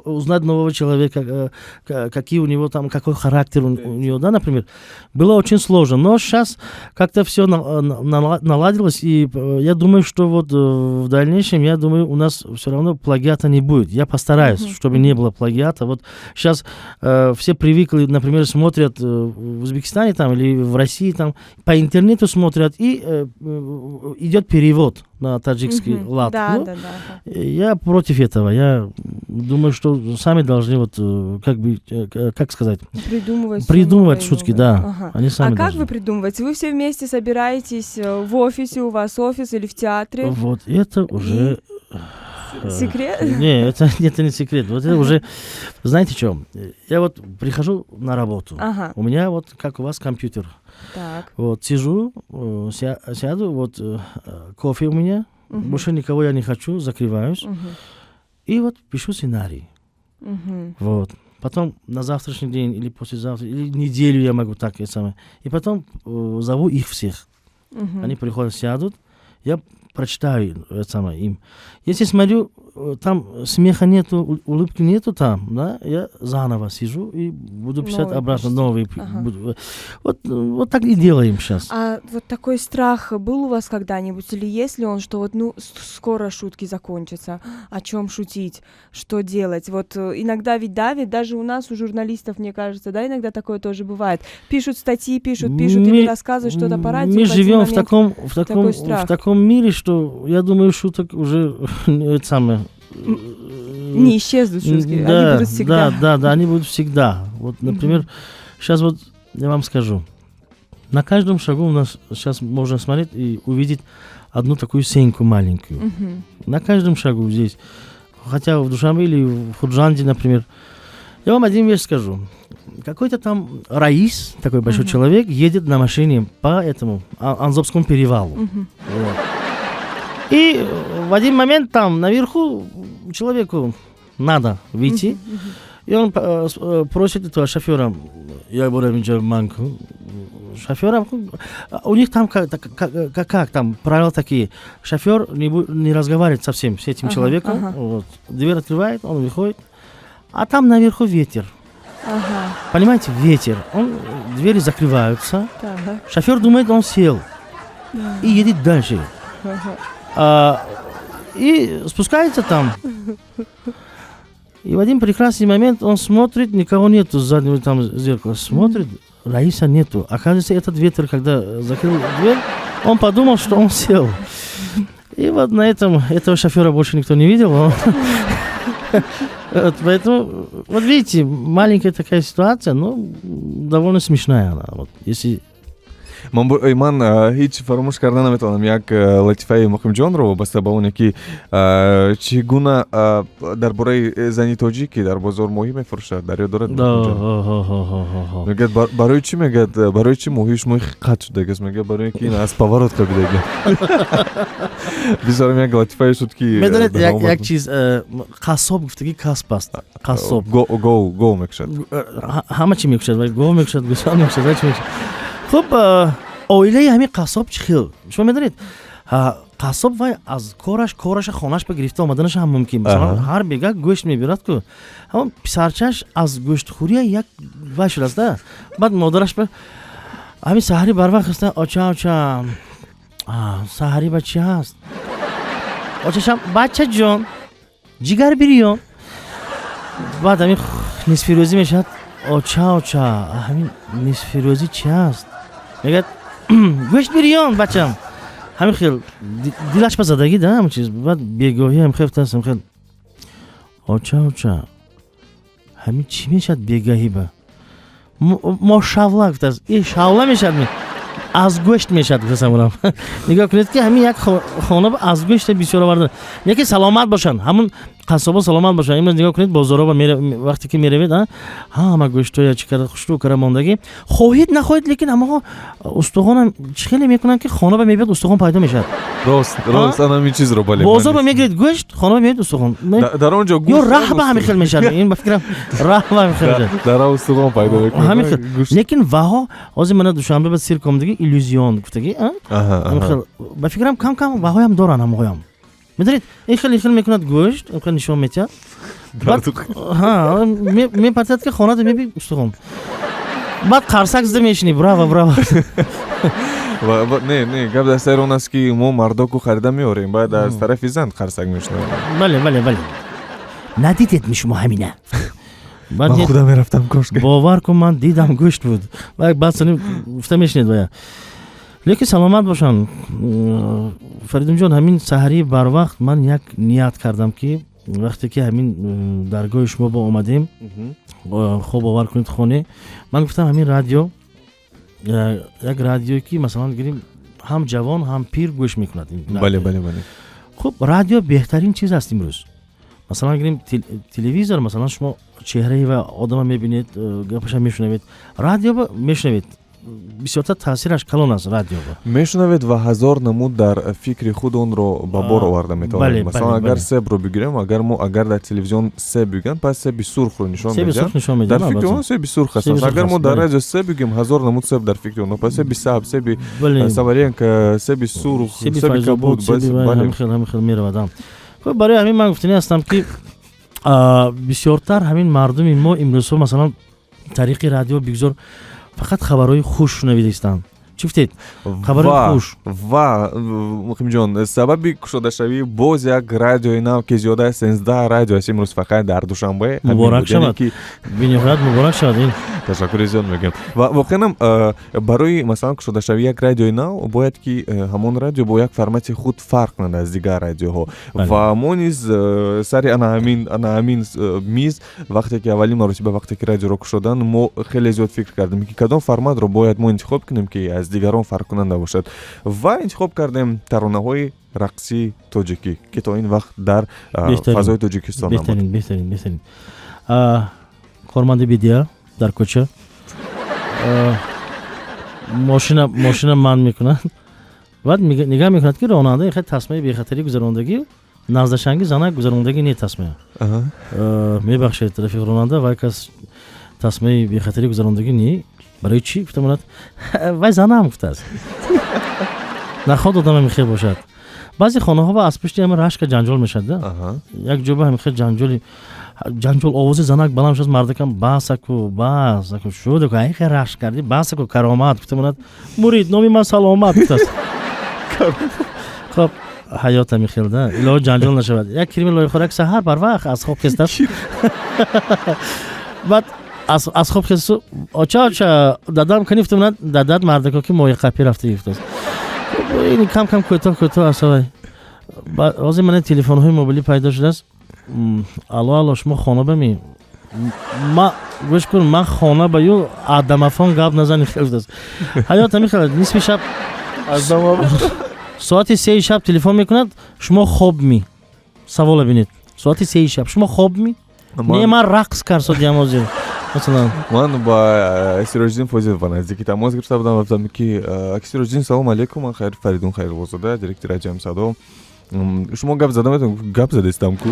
узнать нового человека, какие у него там, какой характер у него, да, например, было очень сложно. Но сейчас как-то все наладилось, и я думаю, что вот в дальнейшем, я думаю, у нас все равно плагиата не будет. Я постараюсь, чтобы не было плагиата. Вот сейчас все привыкли, например, смотрят в Узбекистане там или в России там, по интернету смотрят, и идет перевод на таджикский лад. Да, Ну, да. я против этого. Я думаю, что сами должны вот как бы, как сказать, придумывать шутки, да. Ага. Они сами А как должны. вы придумываете? Вы все вместе собираетесь в офисе, у вас офис или в театре? Вот это уже... Секрет? Не, это не секрет. Вот это уже... Знаете что? Я вот прихожу на работу. Ага. У меня вот, как у вас, компьютер. Так. Вот сижу, сяду, вот кофе у меня. Больше никого я не хочу, закрываюсь. И вот пишу сценарий. Вот. Потом на завтрашний день или послезавтра, или неделю я могу так и самое. И потом зову их всех. Они приходят, сядут. Я прочитаю это самое им. Если смотрю, там смеха нету, улыбки нету там, да, я заново сижу и буду писать Новый обратно пишете. новый. Ага. Вот так и делаем сейчас. А вот такой страх был у вас когда-нибудь? Или есть ли он, что вот, ну, скоро шутки закончатся? О чем шутить? Что делать? Вот иногда ведь давит, даже у нас, у журналистов, мне кажется, да, иногда такое тоже бывает. Пишут статьи, пишут, или рассказывают что-то по радио. Мы в один живем в момент таком мире, что я думаю, шуток уже это самое. не исчезнут шутки, Да, они будут всегда. Да, они будут всегда. Вот, например, сейчас вот я вам скажу. На каждом шагу у нас сейчас можно смотреть и увидеть одну такую сценку маленькую. На каждом шагу здесь. Хотя в Душанбе или в Худжанде, например. Я вам один вещь скажу. Какой-то там Раис, такой большой человек, едет на машине по этому Анзобскому перевалу. Вот. И в один момент там наверху человеку надо выйти, и он просит этого шофера, я говорю, манку, шофера, у них там как там правила такие, шофер не разговаривает совсем с этим человеком, вот, дверь открывает, он выходит, а там наверху ветер. Понимаете, ветер, двери закрываются, шофер думает, он сел и едет дальше. И спускается там. И в один прекрасный момент он смотрит, никого нету с заднего там зеркала. Смотрит, Раиса нету. Оказывается, этот ветер, когда закрыл дверь, он подумал, что он сел. И вот на этом этого шофера больше никто не видел. Поэтому, вот видите, маленькая такая ситуация, но довольно смешная она. Если Ман ҳеҷ фаромӯш карда наметавонам як латифаи муқимҷонро ба сабабоне ки чӣ гуна дар бораи зани тоҷикӣ дар бозор моҳӣ мефурӯшад дар ёд дорад? Мегӯяд барои чӣ мегӯяд барои чӣ моҳиш моҳи қатъ шудагааст? мегӯяд барои ки ин аз поворотка бидагӣ. Бисёрам як латифае шуд ки медонед як чиз қассоб гуфтаги касб аст. Қассоб гов мекушад. ҳама чӣ мекушад, вале гов мекушад, гӯсон мекушад, ҳеҷ мекушад. Хуб, оилаи ҳамин қассоб чӣ хел? Шумо медонед, қассоб вай аз кораша хонашба гирифта омаданаш ҳам мумкин. Масалан, ҳар бега гӯшт мебирад ку. Ҳамон писарчаш аз гӯштхӯрия як вай шудааст да. Баъд модараш ҳамин саҳари барвақт хаста, оча, саҳари ба чӣ ҳаст? Очашам, бачаҷон, ҷигар бириён. Баъд ҳамин нисфирӯзӣ мешавад. Оча, ҳамин нисфирӯзӣ чӣ аст? мегӯяд гӯшт бириён бачам. ҳамин хел дилаш ба задагӣ да ҳамин чиз. баъд бегоҳӣ ҳамин хел таст ҳамин хел. Оча, ҳамин чӣ мешавад бегаҳӣ ба? мо шавла гуфтааст. Шавла мешавад аз гӯшт мешавад гуфтасам онам. нигоҳ кунед ки ҳамин як хона аз гӯшт бисёр оварда. яке саломат бошанд, ҳамун қассоба саломат бошанд. имрӯз нигоҳ кунед бозороба вақте ки меравед, ҳама гӯштоя чӣ кара хушту кара мондагӣ. хоҳед нахоҳед, лекин ҳамаҳо устухонам чӣ хеле мекунанд ки хонаба мебиёд устухон пайдо мешавад. Рост анамин чизро бале. бозорба мегиред гӯшт, хонаба мебиёд устухон. дар он ҷо ё раҳба ҳамин хел мешавад. ин ба фикрам раҳба ҳамин хел мешавад. дар устухон пайдо мекунад. ҳамин хел. лекин ваҳо ҳозир мана душанбе ба сирком дигӣ иллюзион гуфтагӣ. ҳамин хел ба фикрам кам ваҳоям доранд ҳамаҳоям. медонед, ин хел мекунад гӯшт, ин хел нишон метиҳад. мепартад ки хонада мебӣ устухон. баъд қарсак зида мешинӣ, брава. не гап дар сари он аст ки мо мардоку харида меорем, баъд аз тарафи зан қарсак мешунавем. бале надидед ми шумо ҳамина. ман худам мерафтам кошка. бовар кун, ман дидам гӯшт буд. баъд сани гуфта мешинед вая. лекин саломат бошанд. Фаридунҷон, ҳамин саҳари барвақт ман як ният кардам ки вақте ки ҳамин даргоҳи шумо ба омадем, хоб овар кунед хоне, ман гуфтам ҳамин радио, як радиое ки масалан гирем ҳам ҷавон ҳам пир гӯш мекунад. бале. хуб, радио беҳтарин чиз аст имрӯз. масалан гирем телевизор, масалан шумо чеҳраи ва одама мебинед, гапаша мешунавед. радио мешунавед. бисёртар таъсираш калон аст радиоба. мешунавед ва ҳазор намуд дар фикри худ онро ба бор оварда метавонед. масалан агар себро бигирем, агар дар телевизион себ бигӯянд, пас себи сурхро нишон медиҳанд. дар фикри он себи сурх аст. агар мо дар радио себ бигӯем, ҳазор намуд себ дар фикри он, пас себи сабз, себи саваренка, себи сурх, себи кабуд, ҳамин хел меравад. хуб, барои ҳамин ман гуфтанӣ ҳастам ки бисёртар ҳамин мардуми мо имрӯзҳо масалан тариқи радио бигзор фақат хабарҳои хуш шунавидаистанд. чӣ гуфтед? Хабари хуш. Ва Муқимҷон, сабаби кушодашавии боз як радиои нав ки зиёда 13 радио аст имрӯз фақат дар Душанбе. Муборак шавад. Бинёҳоят муборак шавад. Ташаккури зиёд мегӯям. Ва воқеан барои масалан кушодашавии як радиои нав бояд ки ҳамон радио бо як формати худ фарқ кунад аз дигар радиоҳо. Ва мо низ сари ана ҳамин миз вақте ки аввалин маротиба вақте ки радиоро кушоданд, мо хеле зиёд фикр кардем ки кадом форматро бояд мо интихоб кунем ки аз дигарон фарқкунанда бошад. Ва интихоб кардем таронаҳои рақси тоҷикӣ ки то ин вақт дар фазои Тоҷикистон беҳтарин. Корманди бидия дар кӯча мошина ман мекунад. بعد نگاه میکند که راننده خیلی تصمیم بی خطری گذراندگی نازداشتنگی زنک گذراندگی نه تصمیم میبخشید رفیق راننده و کس تصمیم بی خطری گذراندگی نی برای چی گفتم وای زنم گفته است نخواد آدم میخواد باشد بعضی خانه ها با از پشت همه رشک جنجال میشد یک جوبه همین خیلی جنجال آواز زنک بلند شد مردکم باسکو شده که این خیلی رشک کردی باسکو کرامت گفتم مرید نامی من سلامت گفته است خب حیات میخیلده الهی جنجال نشود یک کریم لای خورک سحر بر وقت از خواب خسته بعد از خواب خسته آچا دادم کنی گفتم دادت مردکا که موی قپی رفته گفته این کم کوتاه اسای بعد من تلفن های موبایلی پیدا شده است الو شما خانه بمی ما گوش کن من خانه با یو آدمافون گپ نزنی خیلی است حیات میخواد نصف شب از ساعت 3 شب تلفن میکند شما خواب می سوال ببینید ساعت 3 شب شما خواب می نه من رقص کردم یاموزی مثلا من با اسیروجین فوزید و نزدیکی تماس گرفته بودم و گفتم که اسیروجین سلام علیکم من خیر فریدون خیربازاده دیرکتور رادیو امصدا شما گپ زدم گپ زدستم کو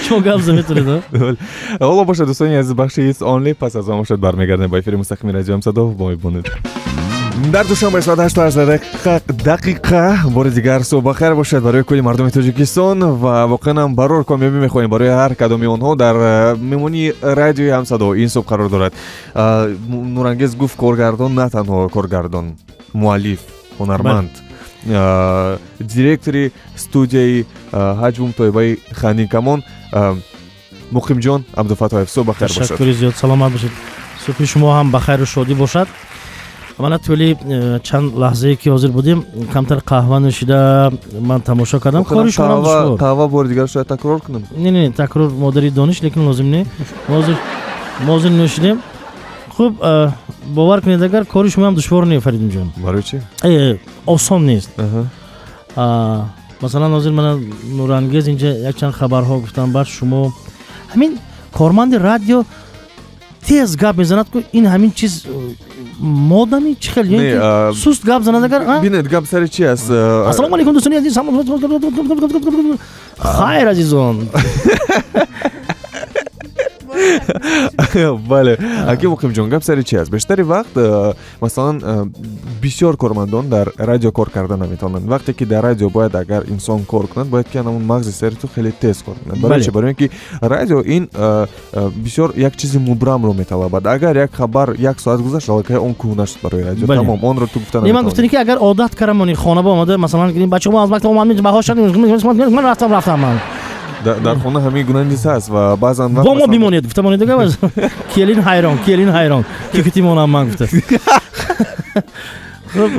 شما گپ زدید حالا باشه دوستان از بخش ایس آنلی پس از آن باشد برمیگردیم با افیر مستقیم رادیو امصدا با ما بونید در دوشنبه ساعت 8 بار دیگر صبح بخیر باشد برای کلی مردم تاجیکستان و واقعا برای کامیابی می‌خوایم برای هر کدوم اونها در میمونی رادیو همصدا این صبح قرار دارد. نورانگیز گفت کارگردان نه تنها کارگردان مؤلف هنرمند دیرکتوری استودیوی حجم طیبه خانین کمان مقیم جان عبدالفتاح صبح بخیر باشد. تشکر زیاد سلامت باشید. صبح شما هم بخیر و شادی باشد. من طولی چند لحظه که حاضر بودیم کمتر قهوه نوشیده من تماشا کردم کاری شما دشوار قهوه بار دیگر شاید تکرار کنم نه تکرار مادری دانش لیکن لازم نه موضوع نوشیدیم خوب باور کنید اگر کاری شما هم دشوار نه فرید جان برای چی آسان نیست مثلا حاضر من نورانگیز اینجا یک چند خبرها گفتم بر شما همین کارمند رادیو تیز گپ میزند که این همین چیز مودمی چه خیلی سوست گپ زند اگر ببینید گپ سر چی است السلام علیکم دوستان عزیز خیر عزیزان بله اگه مقیم جان گپ سر چی است بیشتری وقت مثلا بسیار کارمندان در رادیو کار کردن نمیتونن وقتی که در رادیو باید اگر انسان کار کنند باید که اون مغز سر تو خیلی تیز کار کنند برای چی برای اینکه رادیو این بسیار یک چیز مبرم رو میطلبد اگر یک خبر یک ساعت گذشت که اون کونه شد برای رادیو تمام اون رو تو گفتن من گفتم که اگر عادت کردم من خانه با اومده مثلا بچه‌ها از وقت اومدن بهاش من رفتم من در خونه همین گونه نیست است و بعضا وقت با ما بیمونید گفتم من دیگه باز کیلین حیران کی کتی مونم من گفته خب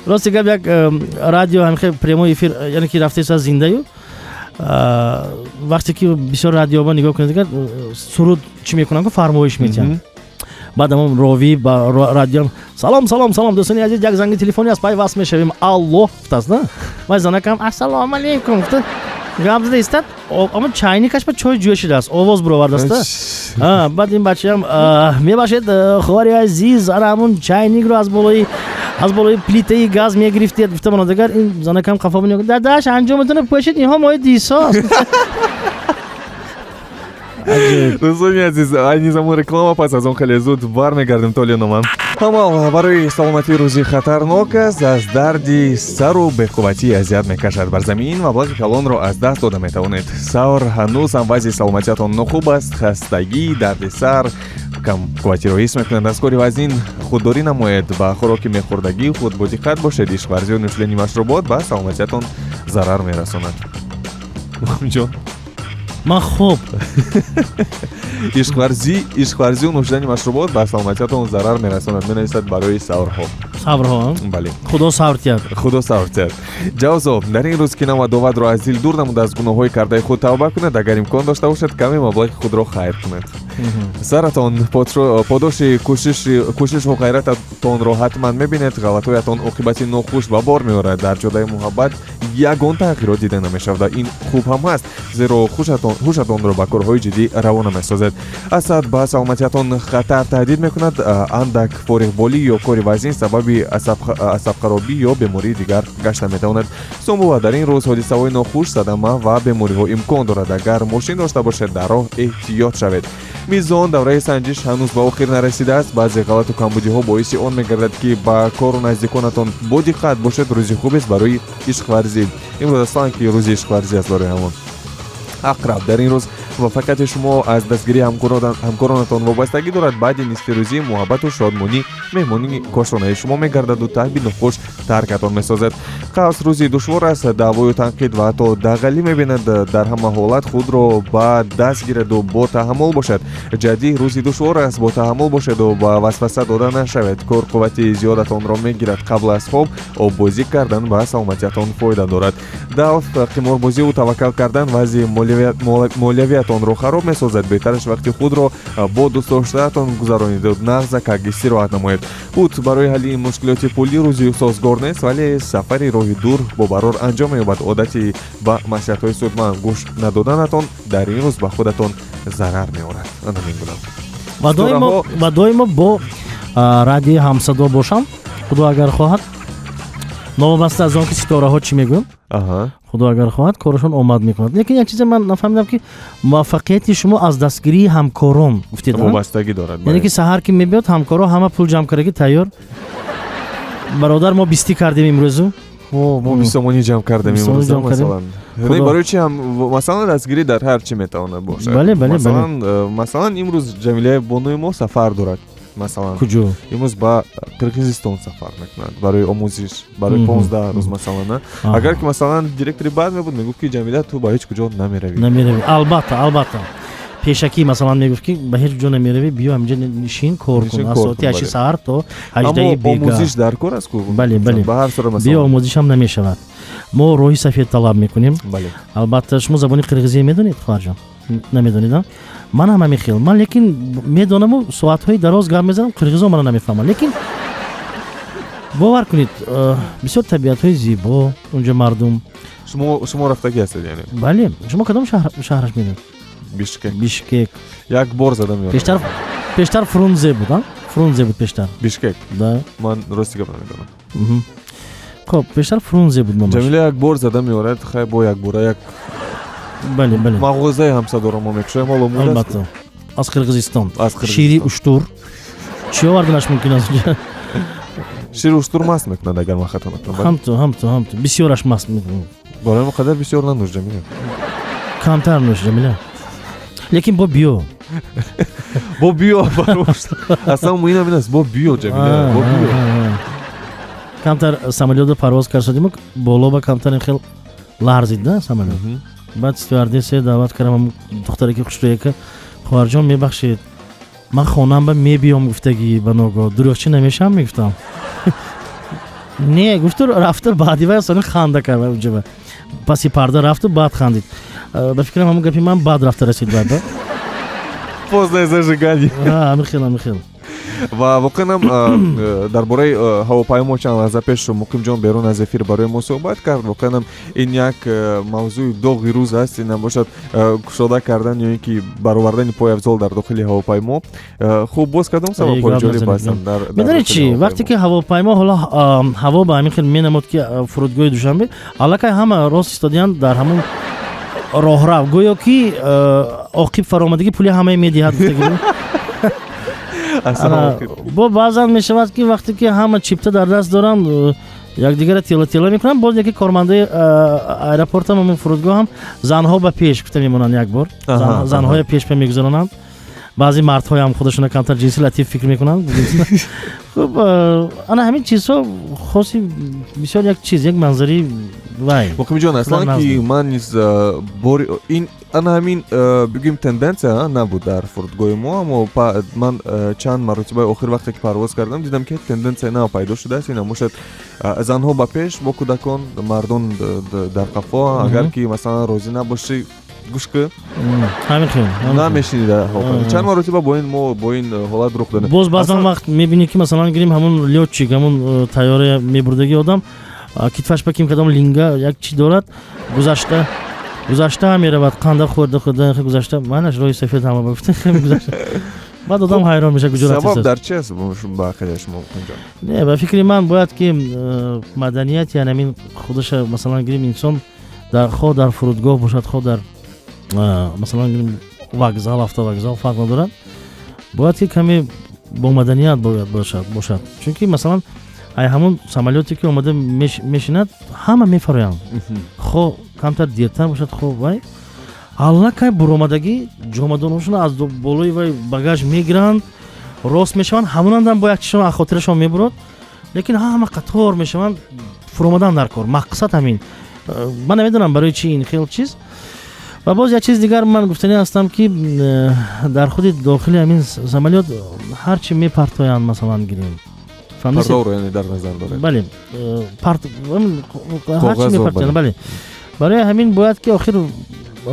راستی گپ یک رادیو هم خیلی پرمو افیر یعنی که رفته از زنده وقتی که بسیار رادیو با نگاه کنید سرود چی میکنن که فرمایش میتن بعد هم راوی با رادیو سلام دوستان عزیز یک زنگ تلفنی از پای واسه میشویم الله گفت نه ما زنکم السلام علیکم گفت گپ زده است اما چاینکش با چای جوشیده است آواز برآورده است بعد این بچه هم میباشد خواری عزیز همون چاینک رو از بالای پلیته گاز میگرفتید گفتم من دیگر این زنکم خفا بنیاد داداش انجامتون پوشید اینها مای دیساست دوستان عزیز این زمان رکلام پس از اون خیلی زود برمیگردیم تا لینومان اما برای سلامتی روزی خطرناک است از دردی سر و بی‌قوتی اذیت میکشد بر زمین و باقی کلان رو از دست داده میتوانید سر هنوز هم وضع سلامتیتان نخوب است خستگی درد سر کم قوتی رو حس میکنند از کاری وزین خودداری نماید با خوراک میخوردگی خود با دقت باشید اشورزی و نوشیدن مشروبات به سلامتیتان ضرر میرساند جان من خوب اشورزی و نوشیدن مشروبات به سلامتیتان ضرر میرساند می‌نویسد برای صبرها بله خدا صبر کرد جواب در این روز که نام و دعوت را از دل دور نموده از گناه‌های کرده خود توبه کنید اگر امکان داشته باشد کمی مبلغ خود را خیر کنید سرتان پاداش کوشش و غیرتتان را حتما می‌بینید غلطی‌هایتان عاقبت ناخوش به بار می‌آورد در جاده محبت یگان تغییرات دیده نمی‌شود این خوب هم است زیرا هوشتان را به کارهای جدی روانه می‌سازد اسد به سلامتیتان خطر تهدید می‌کند اندک فارغ‌بالی یا کاری وزین سبب сабаби асабхаробӣ ё бемории дигар гашта метавонад. Сомова дар ин рӯз ҳодисаҳои нохуш, садама ва бемориҳо имкон дорад. Агар мошин дошта бошед, дар роҳ эҳтиёт шавед. мизон давраи санҷиш ҳанӯз ба охир нарасидааст. баъзе ғалату камбудиҳо боиси он мегардад ки ба кору наздиконатон бо диққат бошед. рӯзи хубест барои ишқварзӣ. имрӯз аслан ки рӯзи ишқварзӣ аст барои ҳамон. ақраб дар ин рӯз муваффақияти шумо аз дастгирии ҳамкоронатон вобастагӣ дорад. баъди нисфирӯзӣ муҳаббату шодмонӣ меҳмони кошонаи шумо мегардаду таъби нухуш таркатон месозад. қавс рӯзи душвор аст. даъвою танқид ва ҳатто дағалӣ мебинад. дар ҳама ҳолат худро ба даст гираду бо таҳаммул бошад. ҷаддӣ рӯзи душвор аст. бо таҳаммул бошеду ба васваса дода нашавед. кор қуввати зиёдатонро мегирад. қабл аз хоб оббозӣ кардан ба саломатиятон фоида дорад. далф қиморбозиву таваккал кардан вазъи молиявиятонро хароб месозад. беҳтараш вақти худро бо дӯстдоштаатон гузарониду нағза как истироҳат намоед. пут барои ҳалли мушкилоти пулӣ рӯзи созгор нест, вале сафари роҳи дур бо барор анҷом меёбад. одати ба масиҳатҳои судман гӯш надоданатон дар ин рӯз ба худатон зарар меорад. ана мегӯям ва доимо бо радиои ҳамсадо бошам. худо агар хоҳад, новобаста аз он ки ситораҳо чӣ мегӯям, худо агар хоҳад корашон омад мекунад. лекин як чизе ман нафаҳмидам ки муваффақияти шумо аз дастгирии ҳамкорон гуфтед, вобастагӣ дорад. яъне ки саҳар ки мебиёд ҳамкоро ҳама пул ҷамъкардагӣ тайёр. бародар мо бистӣ кардем имрӯзу, бисомонӣ ҷамъ кардем имрӯз. масалан барои чи масалан дастгирӣ дар ҳар чӣ метавонад бошад. масалан имрӯз ҷамилаи бонуи мо сафар дорад. масалан куҷо имрӯз ба қирғизистон сафар мекунад барои омӯзиш, барои 15 рӯз масалан. агар ки масалан директори баъд мебуд мегуфт ки ҷамила ту ба ҳеҷ куҷо намеравӣ. албатта пешакӣ масалан мегуфт ки ба ҳеҷ ҷо намеравӣ, биё ҳаминҷа нишин кор кун аз соати 8 саҳар то 18 бега. омӯзиш дар кор аст ку. бале ба ҳар сура масалан биё омӯзиш ҳам намешавад. мо роҳи сафед талаб мекунем. албатта шумо забони қирғизӣ медонед хоҳарҷон? намедонед? ман ҳам ҳамин хел. ман лекин медонаму соатҳои дароз гап мезанам, қирғизо мана намефаҳмам. лекин бовар кунед бисёр табиатҳои зебо унҷа мардум. шумо рафтагӣ ҳастед яъне? бале. шумо кадом шаҳраш медонед? бишкек. як бор задам ёд. пештар фрунзе буд, фрунзе буд пештар. бишкек? да. ман рости гап намедонам. хоб пештар фрунзе буд. ҷамила як бор задам меорад. хай бо як бора як бале мағозаи ҳамсадоро мо мекушоем. ҳоло албатта аз қирғизистон. шири уштур чӣ оварданаш мумкин аст? шири уштур маст мекунад агар ман хато накунам. ҳамту бисёраш маст мекунад. барои қадар бисёр нанӯш ҷамила. камтар нӯш ҷамила. лекин бо биё. бо биё аслан муҳим ин аст. бо биё ҷамила. бо биё. камтар самолётро парвоз кард, боло ба камтар ин хел ларзид да самолёт. баъд стюардесса даъват кардам, духтаре ки хушрӯяка, хоҳарҷон мебахшед, ман хонам ба мебиём гуфтагӣ ба ногоҳ дурӯғчӣ намешавам мегуфтам. не гуфту рафту баъди вай асони ханда кард унҷа паси парда рафту баъд хандид. ба фикрам ҳамун гапи ман баъд рафта расид баъд. поздное зажигание. ҳамин хел. ва воқеан дар бораи ҳавопаймо чанд лаҳза пеш муқимҷон берун аз эфир барои мо суҳбат кард. воқеан ин як мавзӯи доғи рӯз аст. ин бошад кушода кардан ё ин ки баровардани пояфзол дар дохили ҳавопаймо. хуб боз кадом сабабҳои ҷолиб ҳастанд? медонед чӣ, вақте ки ҳавопаймо ҳоло ҳаво ба ҳамин хел менамуд ки фурудгоҳи душанбе аллакай ҳама рост истодиянд дар ҳамун роҳрав, гӯё ки оқиб фаромадагӣ пули ҳамаи медиҳад. бо баъзан мешавад ки вақте ки ҳама чипта дар даст доранд, якдигарро тела мекунанд. боз яке кормандаи аэропортам ҳамун фурудгоҳ ҳам занҳо ба пеш гуфта мемонанд. як бор занҳоя пешпа мегузаронанд. баъзе мардҳо ҳам худашона камтар ҷинси латиф фикр мекунанд. хуб ана ҳамин чизҳо хоси бисёр як чиз, як манзари вай. муқимҷон аслан ки ман низ бори ин ана ҳамин бигӯем тенденсия набуд дар фурудгоҳи мо, аммо ман чанд маротибаи охир вақте ки парвоз кардам дидам ки тенденсия нав пайдо шудааст. ин бошад занҳо ба пеш бо кӯдакон, мардон дар қафо. агар ки масалан розӣ набошӣ гӯшкӣ ҳамин хел намешинида. чанд маротиба бо ин ҳолат рух дод. боз баъзан вақт мебинӣ ки масалан гирем ҳамун лётчик, ҳамун тайёра мебурдаги одам китфаш ба ким кадом линга як чӣ дорад, гузашта меравад, қанда хӯрда гузашта. манаш роҳи сафед ҳама гуфта гузашта. баъд одам ҳайрон меша гуҷорати сабаб дар чи аст ба ақидаи шумо Муқимҷон? не ба фикри ман бояд ки маданият яъне ин худаша масалан гирем инсон хо дар фурудгоҳ бошад хо дар масалан гирем вокзал автовокзал фарқ надорад бояд ки каме бо маданият бояд бошад чунки масалан ай ҳамон самолёте ки омада мешинад ҳама мефароянд хо камтар диртар бошад хо вай аллакай буромадагӣ ҷомадоношона аз болои вай багаж мегиранд рост мешаванд ҳамонандам бо як чишон аз хотирашон мебурад лекин ҳама қатор мешаванд фуромадан дар кор мақсад ҳамин ман намедонам барои чи ин хел чиз ва боз як чиз дигар ман гуфтанӣ ҳастам ки дар худи дохили ҳамин самолёт ҳарчи мепартоянд масалан гирем пардоро яъне дар назар доред бале ҳарчи мепартоянд бале барои ҳамин бояд ки охир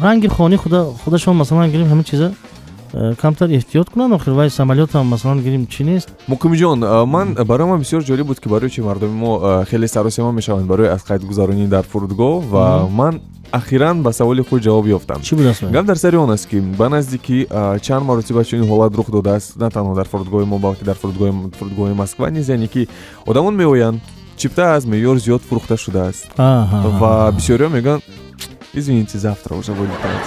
ранги хони худашон масалан гирем ҳамин чиза камтар эҳтиёт кунанд охир вай самолётам масалан гирем чӣ нест. Муқимҷон, ман барои ман бисёр ҷолиб буд ки барои чи мардуми мо хеле саросима мешаванд барои аз қайдгузаронӣ дар фурудгоҳ ва ман ахиран ба саволи худ ҷавоб ёфтам. Чӣ будааст? Гап дар сари он аст ки ба наздики чанд маротиба чунин ҳолат рух додааст, на танҳо дар фурудгоҳи мо балки дар фурудгоҳи Москва низ, яъне ки одамон меоянд чипта аз меъёр зиёд фурӯхта шудааст ва бисёриҳо мегӯянд извините завтра уже вылетает.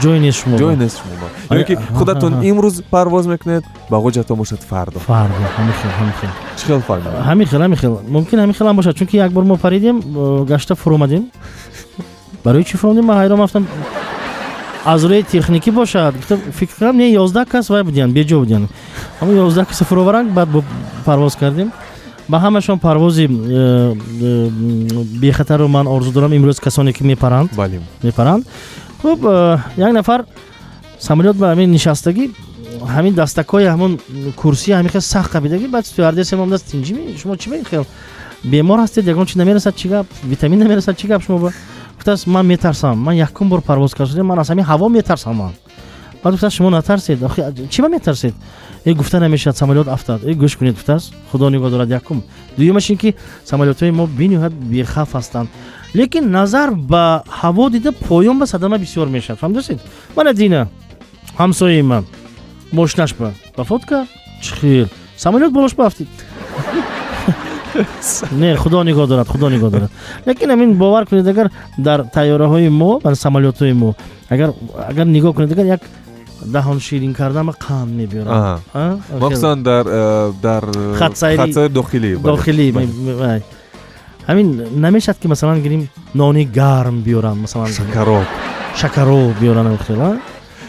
Ҷой нест шумо. Ҷой нест шумо. Яъне ки худатон имрӯз парвоз мекунед, ба ҳоҷатон бошад фардо. Ҳамин хел. Чӣ хел фарқ? Ҳамин хел. Мумкин ҳамин хел ҳам бошад, чунки як бор мо паридем, гашта фуромадем. Барои чӣ фуромадем? Ман ҳайрон рафтам. Аз рӯи техникӣ бошад. Фикр кардам не 11 кас вай будиянд, беҷо будиянд. Ҳамон 11 кас фуроваранд, баъд парвоз кардем. ба ҳамашон парвози бехатарро ман орзу дорам имрӯз касоне ки мепаранд. Бале. Мепаранд. Хуб, як нафар самолёт ба ҳамин нишастагӣ, ҳамин дастакҳои ҳамон курсии ҳамин хел сахт қабидагӣ, баъд стюардесса мон даст тинҷими шумо чӣ мегӯед хел бемор ҳастед, ягон чиз намерасад, чӣ гап, витамин намерасад, чӣ гап шумо ба гуфтааст ман метарсам, ман якум бор парвоз кардам, ман аз ҳамин ҳаво метарсам ман. баъд гуфтааст шумо натарсед, охи чӣ ба метарсед? Гуфта намешавад самолёт афтад. Гӯш кунед гуфтааст худо нигоҳ дорад якум. дуюмаш ин ки самолётҳои мо бениҳоят бехавф ҳастанд. Лекин назар ба ҳаво дида поён ба садама бисёр мешавад. Фаҳмидасед? Мана дина ҳамсояи ман мошинаш ба фотка чихир самолёт болош бафтид. Не, худо нигоҳ дорад. Лекин ҳамин бовар кунед агар дар тайёраҳои мо, дар самолётҳои мо агар нигоҳ кунед агар як даҳон ширин кардан қанд мебиёрад. Махсусан дар хатсайри дохилӣ. ҳамин намешад ки масалан гирем нони гарм биёранд, масалан шакароб биёранд.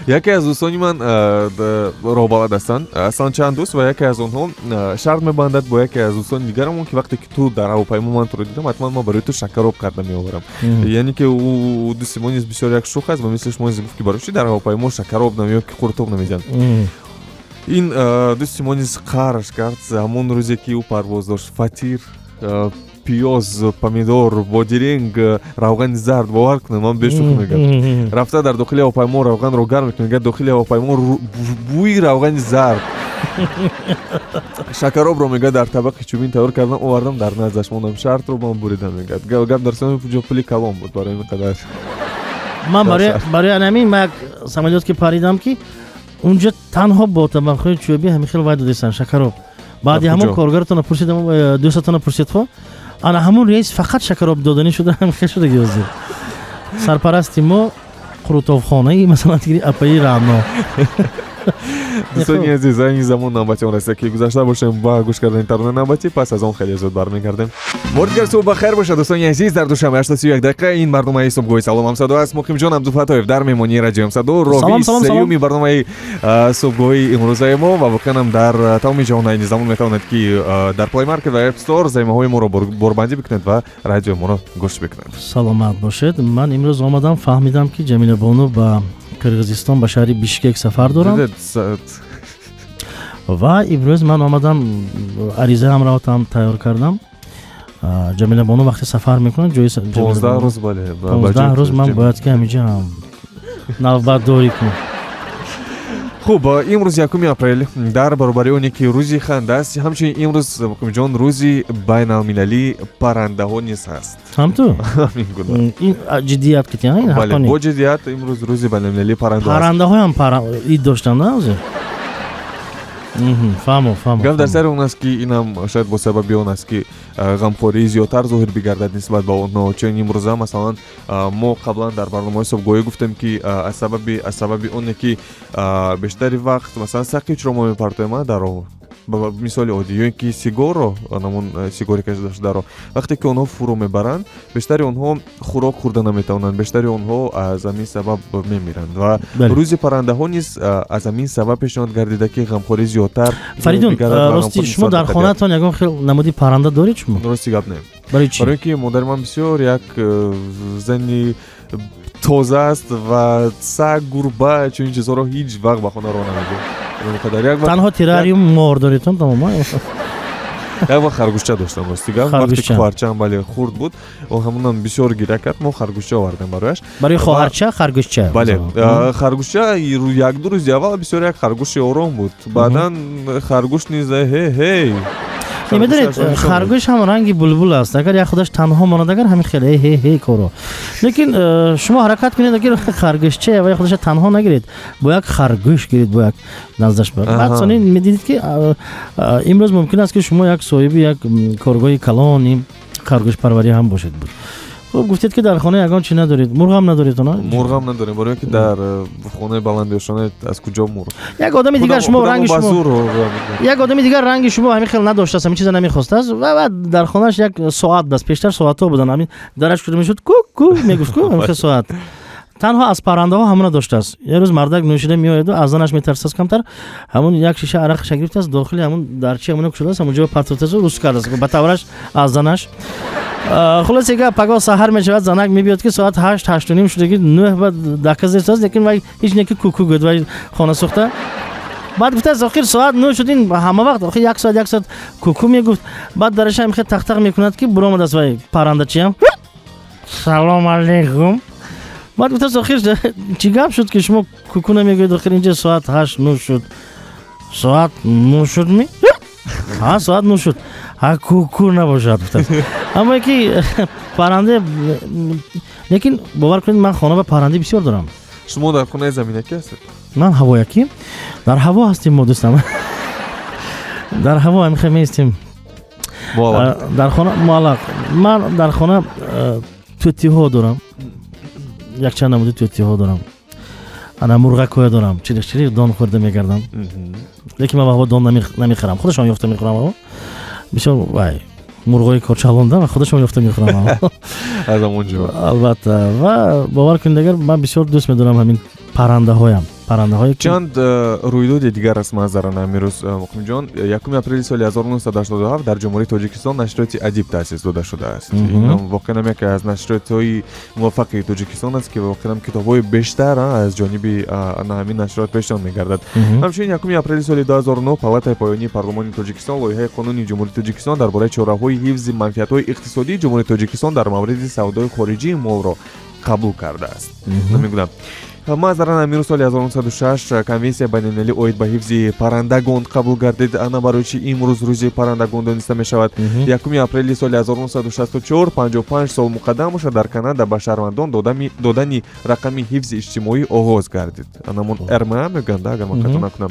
Яке аз дӯстони ман роҳбалад ҳастанд. Аслан чанд дӯст ва яке аз онҳо шарт мебандад бо яке аз дӯстони дигарамон ки вақте ки ту дар ҳавопаймо ман туро дидам, ҳатман ман барои ту шакароб карда меоварам. Яъне ки дӯсти мо низ бисёр як шух аст ва мисли шумо гуфт ки барои чӣ дар ҳавопаймо шакароб намеёб ки қуртоб намезанад. Ин дӯсти мо низ қараш кард ҳамон рӯзе ки ӯ парвоз дошт. Фатир, пиёз, помидор, бодиринг, равғани зард бовар кунед, ман бешух мегӯям. Рафта дар дохили ҳавопаймо равғанро гарм мекунед, дохили ҳавопаймо бӯи равғани зард. Шакаробро мегӯяд дар табақи чӯбин тайёр кардам, овардам дар наздаш мондам, шартро ман буридам мегӯяд. Гап дар сони пуҷо пули калон буд барои ин қадар. Ман барои ҳамин ман як самолёт ки паридам ки унҷа танҳо бо табақҳои чӯби ҳамин хел вай додестанд шакароб. баъди ҳамон коргаратонро пурсидам, дӯстатонро пурсидхо ана ҳамон рейс фақат шакароб доданӣ шуда ҳамихел шуда гиёзӣ. Сарпарасти мо қурутовхонаи масалан апаи раъно. дӯстони азиз, ин замон навбатион раста ки гузашта бошем ба гӯш кардани таронаи навбатӣ, пас аз он хеле зуд бармегардем. Бори дигар субҳ бахайр бошад дӯстони азиз. Дар душанбе 8:31 дақиқа ин барномаи субҳгоҳи Салом Ҳамсадо аст. Муқимҷон Абдулфатоев дар меҳмонии радиои Ҳамсадо, роҳии сеюми барномаи субҳгоҳи имрӯзаи мо ва воқеан дар тамоми ҷаҳон айни замон метавонед ки дар Play Market ва App Store займаҳои моро борбандӣ бикунед ва радиои моро гӯш бикунед. Саломат бошед. Ман имрӯз омадам, фаҳмидам ки Ҷамила Бону ба Қирғизистон ба шаҳри Бишкек сафар доранд. ва имрӯз ман омадам аризаамро там тайёр кардам. Ҷамила Бону вақте сафар мекунад ҷои 15 рӯз бале. 15 рӯз ман бояд ки ҳаминҷа навбатдорӣ кунам. Хуб, имрӯз 1 апрел дар баробари оне ки рӯзи ханда аст, ҳамчунин имрӯз Муқимҷон рӯзи байналмилалии паррандаҳо низ ҳаст. Ҳамту? Ҳамин гуна. Ин ҷиддият китян ин бале, ҳаққони. бо ҷиддият имрӯз рӯзи байналмилалии паррандаҳо аст. Паррандаҳоям ид доштанд ҳозир. фаҳмо гап дар сари он аст ки инам шояд бо сабаби он аст ки ғамхории зиёдтар зоҳир бигардад нисбат ба онҳо. чун имрӯза масалан мо қаблан дар барномаҳои собгоҳӣ гуфтем ки аз сабаби оне ки бештари вақт масалан сақи чиро мо мепартоем дар мисоли оддӣ ё ин ки сигаро намун сигори кашида шударо вақте ки онҳо фурӯ мебаранд бештари онҳо хӯрок хӯрда наметавонанд, бештари онҳо аз ҳамин сабаб мемиранд ва рӯзи паррандаҳо низ аз ҳамин сабаб пешниҳод гардида ки ғамхорӣ зиёдтар. Фаридун, рости шумо дар хонаатон ягон хел намуди парранда доред шумо? Рости гап не. Барои чӣ? барои ки модари ман бисёр як зани тоза аст ва саг, гурба чунин чизҳоро ҳеҷ вақт ба хона роҳ намедиҳад. танҳо террариум мор доредтон тамоман? Як вақт харгӯшча доштам рости гап. Вақте ки хоҳарчаам бале хурд буд, он ҳамунам бисёр гира кард, мо харгӯшча овардем барояш. Барои хоҳарча харгӯшча? Бале, харгӯшча як ду рӯзи аввал бисёр як харгӯши ором буд. Баъдан харгӯш низ ҳей медонед харгӯш ҳам ранги булбул аст. Агар як худаш танҳо монад, агар ҳамин хеле ҳей коро. Лекин шумо ҳаракат кунед, агар харгӯшча ва як худаша танҳо нагиред, бо як харгӯш гиред, бо як наздаш бар. баъд сони медидед ки имрӯз мумкин аст ки шумо як соҳиби як коргоҳи калони харгӯшпарварӣ ҳам бошед буд. хуб гуфтед ки дар хона ягон чӣ надоред? Мурғам надоред то на? Мурғам надорем, барои ки дар хонаи баландиошона аз куҷо мурғ? Як одами дигар шумо ранги шумо як одами дигар ранги шумо ҳамин хел надоштааст, ҳамин чиза намехостааст ва дар хонаш як соат даст. пештар соатҳо буданд, ҳамин дараш куҷо мешуд ку мегуфт ку ҳамин хел соат. танҳо аз паррандаҳо ҳамуна доштааст. як рӯз мардак нӯшида меояду, аз занаш метарсааст камтар, ҳамун як шиша арақша гирифтааст, дохили ҳамун дарчи ҳамуна кушодааст, ҳамунҷо партофтааст, рус кардааст ба тавраш аз занаш. хулосе ки пагоҳ саҳар мешавад, занак мебиёд ки соат 8-8:30 шудагӣ 9 ба дақа зертааст, лекин вай ҳеҷ не ки куку гӯд вай хона сохта. баъд гуфтааст охир соат 9 шудин ҳама вақт охир як соат куку мегуфт. баъд дараша мехе тақ мекунад ки буромадааст вай паррандачиам. салом алейкум. баъд гуфтааст охир чӣ гап шуд ки шумо куку намегӯед, охир инҷа соат 8-9 шуд. соат 9 шуд ми? соат 9 шуд. куку набошад. аммо ки парранде, лекин бовар кунед ман хона ба парранде бисёр дорам. шумо дар хонаи заминаки ҳастед? ман ҳавояки? дар ҳаво ҳастем мо дӯстам. дар ҳаво ҳамихе меистем. дар хона муаллақ. ман дар хона тӯтиҳо дорам. якчанд намуди тӯтиҳо дорам. ана мурғакоя дорам. чирик дон хӯрда мегардам. лекин ман ба ҳаво дон намехӯрам. худашон ёфта мехӯрам ҳаво. бисёр вай мурғои корчалонда ва худашон ёфта мехӯрам. аз ҳамонҷо албатта. ва бовар кунед, агар ман бисёр дӯст медорам ҳамин паррандаҳоям. паррандаҳое чанд рӯйдоди дигар расм аз зарана амирӯз муқимҷон. 1 апрели соли 1987 дар ҷумҳурии тоҷикистон нашриёти адиб таъсис дода шудааст. ин воқеан яке аз нашриётҳои муваффақи тоҷикистон аст ки воқеан китобҳои бештар аз ҷониби ҳамин нашриёт пешниҳод мегардад. ҳамчунин 1 апрели соли 2009 палатаи поёнии парлумони тоҷикистон лоиҳаи қонуни ҷумҳурии тоҷикистон дар бораи чораҳои ҳифзи манфиатҳои иқтисодии ҷумҳурии тоҷикистон дар мавриди савдои хориҷии молро қабул кардааст. намегӯям мазаран амирӯз соли 1906 конвенсия байналмилалӣ оид ба ҳифзи паррандагон қабул гардид. ана барои чӣ имрӯз рӯзи паррандагон дониста мешавад. 1 апрели соли 1964 55 сол муқаддам бошад дар Канада ба шаҳрвандон додани рақами ҳифзи иҷтимоӣ оғоз гардид. анамон РМА мегӯянд, агар ман хато накунам.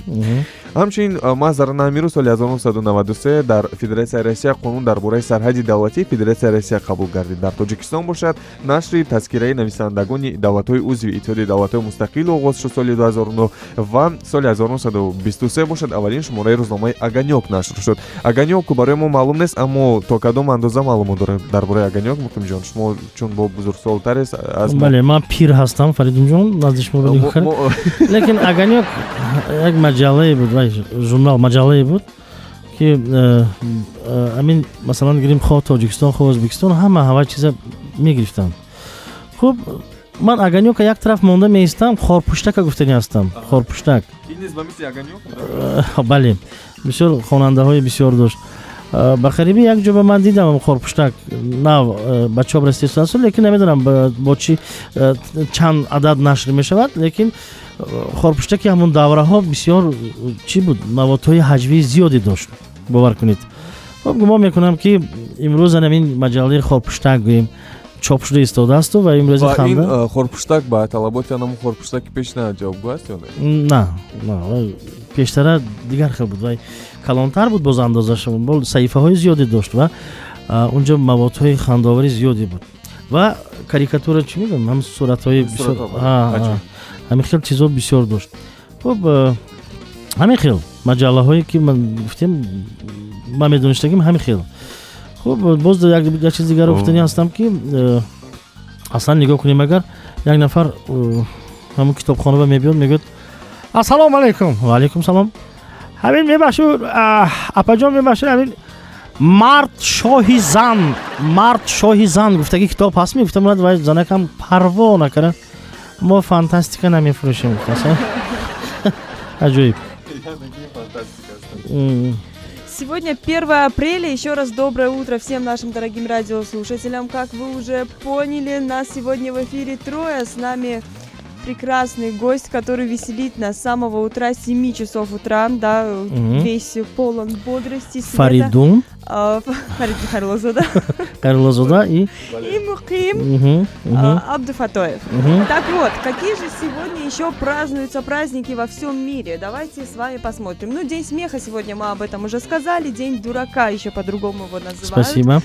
ҳамчунин мазаран амирӯз соли 1993 дар Федератсияи Россия қонун дар бораи сарҳади давлатии Федератсияи Россия қабул гардид. дар Тоҷикистон бошад нашри тазкираи нависандагони давлатҳои узви Иттиҳоди давлатҳои мустақил оғоз шуд соли 2009 ва соли 1923 бошад аввалин шумораи рӯзномаи Аганёк нашр шуд. Аганёк барои мо маълум нест, аммо то кадом андоза маълумот дорем дар бораи Аганёк? Муқимҷон, шумо чун бо бузургсолтарес аз мо. бале, ман пир ҳастам, Фаридунҷон, назди шумо бигӯхар. лекин Аганёк як маҷаллае буд, журнал маҷаллае буд ки амин масалан гирем хо Тоҷикистон, хо Ӯзбекистон, ҳама чиза мегирифтанд. хуб ман Аганёка як тараф монда меистам, хорпуштака гуфтани ҳастам. хорпуштак. Ин низ ба мисли Аганёк? бале, бисёр хонандаҳои бисёр дошт. ба қариби як ҷо ба ман дидам хорпуштак. на ба чоп расидаст, лекин намедонам бо чӣ чанд адад нашр мешавад, лекин хорпуштаки ҳамун давраҳо бисёр чӣ буд, маводҳои ҳаҷвии зиёде дошт. бовар кунед. гумон мекунам ки имрӯз ҳамин маҷаллаи хорпуштак гӯем чоп шуда истодасту ва имрӯзи ва ин ханда хорпуштак ба талаботи анам хорпуштаки пешна ҷавобгӯ аст ё не? не пештара дигар хел буд вай калонтар буд боз андозашон бол саҳифаҳои зиёде дошт ва унҷо маводҳои хандовари зиёде буд ва карикатура чӣ мегӯям ҳам суратҳои бисёр ҳамин хел чизҳо бисёр дошт. хуб ҳамин хел маҷаллаҳое ки ман гуфтем ман медонистагим ҳамин хел. хуб боз як чизи дигаро гуфтани ҳастам ки аслан нигоҳ кунем агар як нафар ҳамун китобхонава мебиёд мегӯяд ассалому алайкум. ва алайкум салом. ҳамин мебахшед апаҷон мебахшед ҳамин мард шоҳи зан гуфтаги китоб ҳаст мегуфтам вай занакам парво накарда мо фантастика намефурӯшем гуфтааса аҷоиб. Сегодня 1 апреля. Еще раз доброе утро всем нашим дорогим радиослушателям. Как вы уже поняли, нас сегодня в эфире трое. С нами прекрасный гость, который веселит нас с самого утра, с 7 часов утра, да, весь полон бодрости. Фаридун. Фарид Харлозода. Харлозода и Мухим Абдуфатоев. Так вот, какие же сегодня еще празднуются праздники во всем мире? Давайте с вами посмотрим. Ну, День смеха сегодня мы об этом уже сказали. День дурака еще по-другому его называют. Спасибо.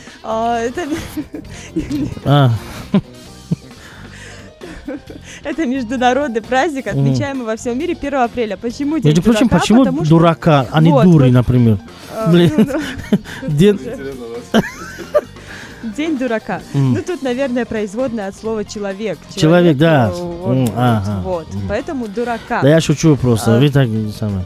Это международный праздник, отмечаемый во всем мире 1 апреля. Почему День Между прочим, дурака? почему дурака, а не дури, например? День дурака. Ну, тут, наверное, производная от слова человек. Человек, да. Вот, поэтому дурака. Да я шучу просто, вы так самое.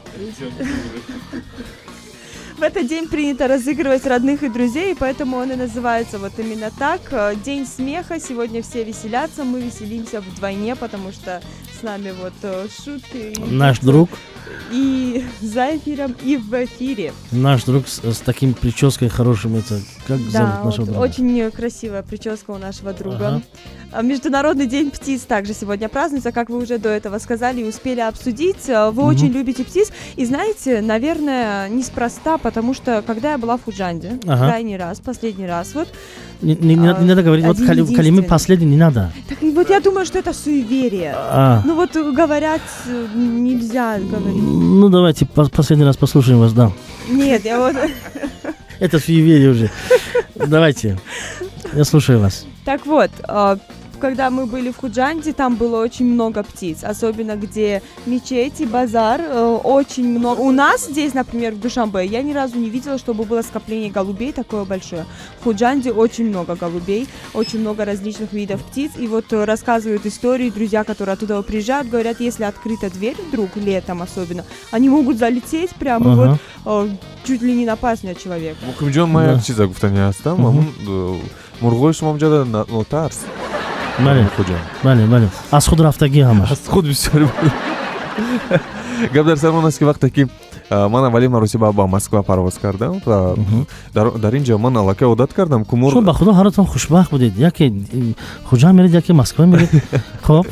В этот день принято разыгрывать родных и друзей, поэтому он и называется вот именно так. День смеха. Сегодня все веселятся, мы веселимся вдвойне, потому что с нами вот шутки. Наш друг. И за эфиром, и в эфире. Наш друг с таким прической хорошим. Это как зовут нашего друга? Очень красивая прическа у нашего друга. Международный день птиц также сегодня празднуется, как вы уже до этого сказали и успели обсудить. Вы очень любите птиц. И знаете, наверное, неспроста, потому что когда я была в Худжанде, крайний раз, последний раз, вот... Не надо говорить, вот калимы последний не надо. Так вот я думаю, что это суеверие. Ну вот говорят, нельзя говорить. Ну давайте последний раз послушаем вас, да. Нет, я вот... Это суеверие уже. Давайте, я слушаю вас. Так вот, когда мы были в Худжанде, там было очень много птиц, особенно где мечети, базар, очень много. У нас здесь, например, в Душанбе, я ни разу не видела, чтобы было скопление голубей такое большое. В Худжанде очень много голубей, очень много различных видов птиц, и вот рассказывают истории, друзья, которые оттуда приезжают, говорят, если открыта дверь вдруг, летом особенно, они могут залететь прямо вот чуть ли не напасть на человека. Мукимҷон ман як чиза гуфтани ҳастам, ҳамун мурғои шумо ҷада нотарс. бале аз худ рафтагӣ ҳамаш аз худ бисёр гап дар сар он аст ки вақте ки ман аввалин маротиба ба Москва парвоз кардам ва дар ин ҷо ман аллакай одат кардам ки шумо ба худо ҳаротон хушбахт будед, яке хуҷа меред, яке Москва меред. Хоб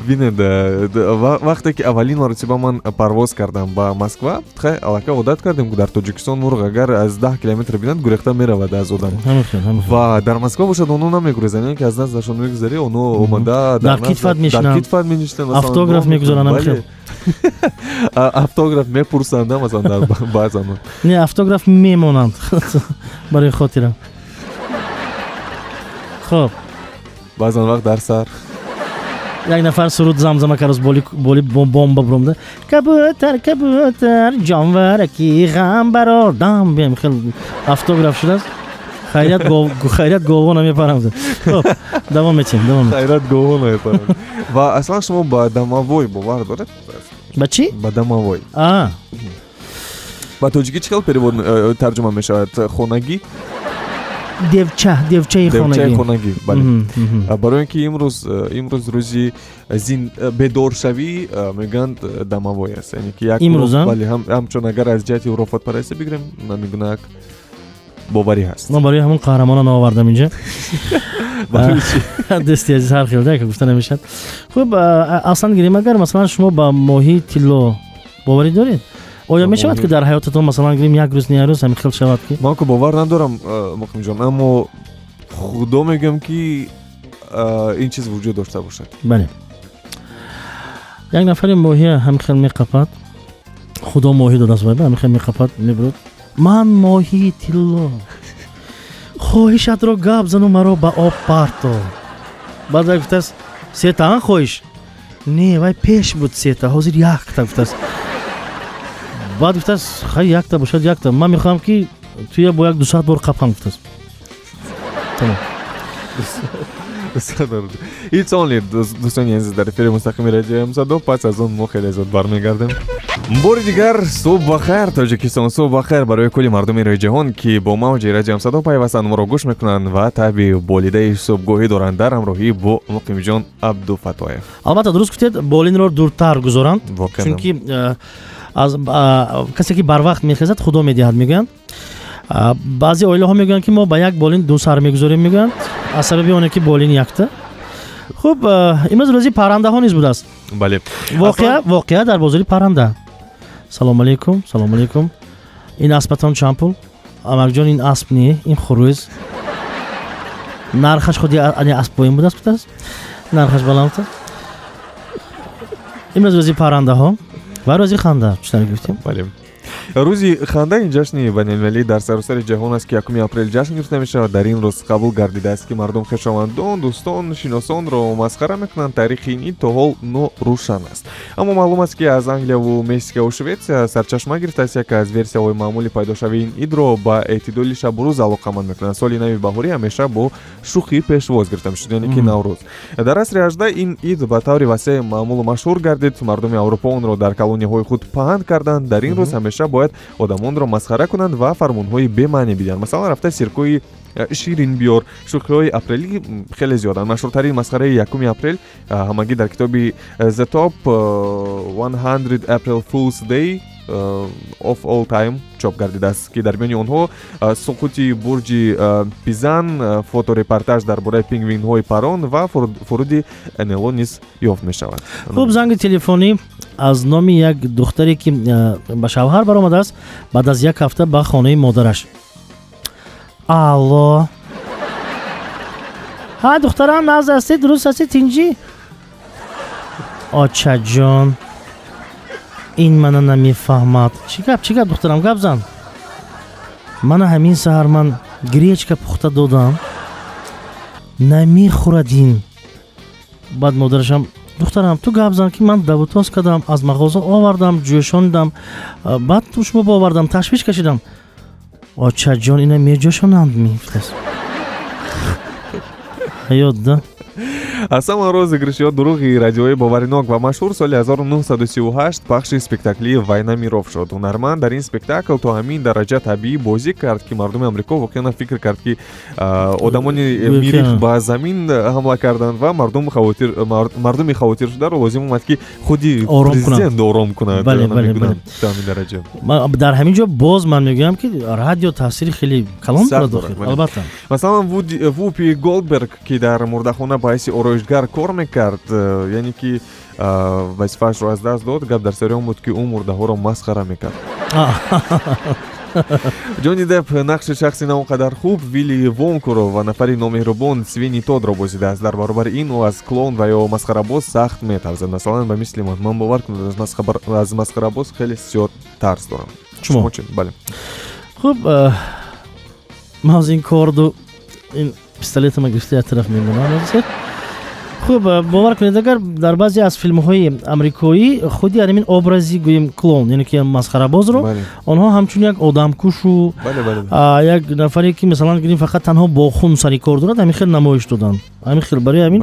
бинед вақте ки аввалин маротиба ман парвоз кардам ба Москва, аллакай одат кардем ки дар Тоҷикистон мурғ агар аз 10 километр бинад гурехта меравад аз одам ва дар Москва бошад оно намегурезанд, ки аз наздашон мегузарӣ, оно омада дар китфат менишинанд, автограф мегузаранам. автограф мепурсанд масалан баъзан не автограф мемонанд барои хотира. хоб баъзан вақт дар сар як нафар суруд замзама кард боли бомба буромда кабутар ҷонвараки ғам барордам бем хел автограф шудааст. хайрат гово намепарам. хоб давом метем. хайрат гово намепарам. ва аслан шумо ба домовой бовар доред? ба чӣ? ба домовой. ба тоҷикӣ чӣ хел перевод тарҷума мешавад? Хонагӣ? девчаи хонагӣ. бале. барои ин ки имрӯз рӯзи бедоршавӣ мегӯянд домовой аст, яъне ки як бале ҳамчун агар аз ҷиҳати урофатпарасти бигирем мегӯянд боварӣ ҳаст. ман барои ҳамон қаҳрамонон овардам инҷа. дасти азиз ҳар хел да ка гуфта намешавад. хуб аслан гирем, агар масалан шумо ба моҳии тилло боварӣ доред? оя мешавад ки дар ҳаётатон масалан гирем як рӯз не як рӯз ҳамин хел шавад ки? ман ку бовар надорам муқимҷон, аммо худо мегӯям ки ин чиз вуҷуд дошта бошад. бале як нафари моҳия ҳамихел меқапад, худо моҳӣ додааст вай ҳамихел меқапад, мебурад ман моҳии тилло хоҳишатро гап зану маро ба об парто. баъд вай гуфтааст сетаан хоҳиш не вай пеш буд сета ҳозир якта гуфтааст. баъд гуфтааст хай якта бошад якта ман мехоҳам ки туя бо як 200 бор қапам гуфтааст. тамом. It's only дӯстони азиз дар эфири мустақими радиои Ҳамсадо. Пас аз он мо хеле зуд бармегардем. бори дигар субҳ бахайр Тоҷикистон, субҳ бахайр барои кулли мардуми роҳи ҷаҳон ки бо мавҷи радиои Ҳамсадо пайвастанд, моро гӯш мекунанд ва таби болидаи субҳгоҳӣ доранд дар ҳамроҳӣ бо муқимҷон Абдуфатоев. албатта дуруст гуфтед, болинро дуртар гузоранд, Воқеан. чунки аз касе ки барвақт мехезад худо медиҳад мегӯянд. баъзе оилаҳо мегӯянд ки мо ба як болин ду сар мегузорем мегӯянд, аз сабаби оне ки болин якта. хуб, имрӯз рӯзи паррандаҳо низ будааст. Бале. воқеа дар бозори парранда. салому алейкум, салому алейкум. ин аспатон чанд пул? амакҷон ин асп не, ин хурӯз. нархаш худи ани асп поин будааст будааст. нархаш баланд аст. имрӯз рӯзи паррандаҳо ва рӯзи ханда чунак гуфтем. Бале. рӯзи ханда ин ҷашни байналмилалӣ дар саросари ҷаҳон аст ки 1 апрел ҷашн гирифта мешавад. дар ин рӯз қабул гардидааст ки мардум хешовандон, дӯстон, шиносонро масхара мекунанд. таърихи ин то ҳол норӯшан аст. аммо маълум аст ки аз англияву мексикаву шветсия сарчашма гирифтааст як аз версияҳои маъмули пайдошавии ин идро ба эътидоли шабрӯз алоқаманд мекунанд. соли нави баҳорӣ ҳамеша бо шӯхӣ пешвоз гирифта мешуд, яъне ки наврӯз. дар асри 18 ин ид ба таври васеъ маъмулу машҳур гардид. мардуми аврупо онро дар колонияҳои худ паҳн карданд. дар ин рӯз ҳамеша бояд одамонро масхара кунанд ва фармонҳои бемаъне бидиҳанд. масалан рафта сиркои ширин биёр. шӯхиҳои апрелӣ хеле зиёданд. машҳуртарин масхараи 1 апрел ҳамагӣ дар китоби The Top 100 April Fool's Day of all time чоп гардидааст ки дар миёни онҳо суқути бурҷи Пизан, фоторепортаж дар бораи пингвинҳои паррон ва фуруди НЛО низ ёфт мешавад. хуб, занги телефонӣ аз номи як духтаре ки ба шавҳар баромадааст баъд аз як ҳафта ба хонаи модараш. алло, ҳа духтарам, нағз ҳастӣ? дуруст ҳастӣ? тинҷӣ? очаҷон, ин мана намефаҳмад. чӣ гап духтарам, гап зан. мана ҳамин саҳар ман гречка пухта додам, намехӯрад ин. баъд модарашам, духтарам ту гап зан ки ман давутоз кардам, аз мағоза овардам, ҷӯшондам, баъд тушбоб овардам, ташвиш кашидам. очаҷон, ина меҷӯшонанд мефтаст. ҳаёт да. аз самон рӯзи гиришиҳо дуруғи радиои боваринок ва машҳур соли 1938 пахши спектакли «Вайна миров» шуд. ҳунарманд дар ин спектакл то ҳамин дараҷа табиӣ бозӣ кард ки мардуми амрико воқеан фикр кард ки одамони мирих ба замин ҳамла карданд ва мардуми хавотиршударо лозим омад ки худи президент ором кунад. дар ҳамин ҷо боз ман мегӯям ки радио таъсири хеле калон дорад. албатта, масалан Вупи Голдберг ки дар мурдахона ба ҳайси ороишгар кор мекард, яъне ки вазифаашро аз даст дод. гап дар сари он буд ки ӯ мурдаҳоро масхара мекард. ҷони Депп нақши шахси на он қадар хуб Вилли Вонкуро ва нафари номеҳрубон Свини Тодро бозидааст. дар баробари ин ӯ аз клоун ва ё масхарабоз сахт метарзад. масалан ба мисли ман бовар кунед, аз масхарабоз хеле зиёд тарс дорам. шумо чӣ? Бале. хуб, ман аз ин корду ин пистолетама гирифта як тараф мемонам. хуб, бовар кунед, агар дар баъзе аз филмҳои амрикоӣ худи ҳамин образи гӯем клоун, яъне ки масхарабозро онҳо ҳамчун як одамкушу, як нафаре ки масалан гирем фақат танҳо бо хун сари кор дорад, ҳамин хел намоиш доданд. ҳамин хел барои ҳамин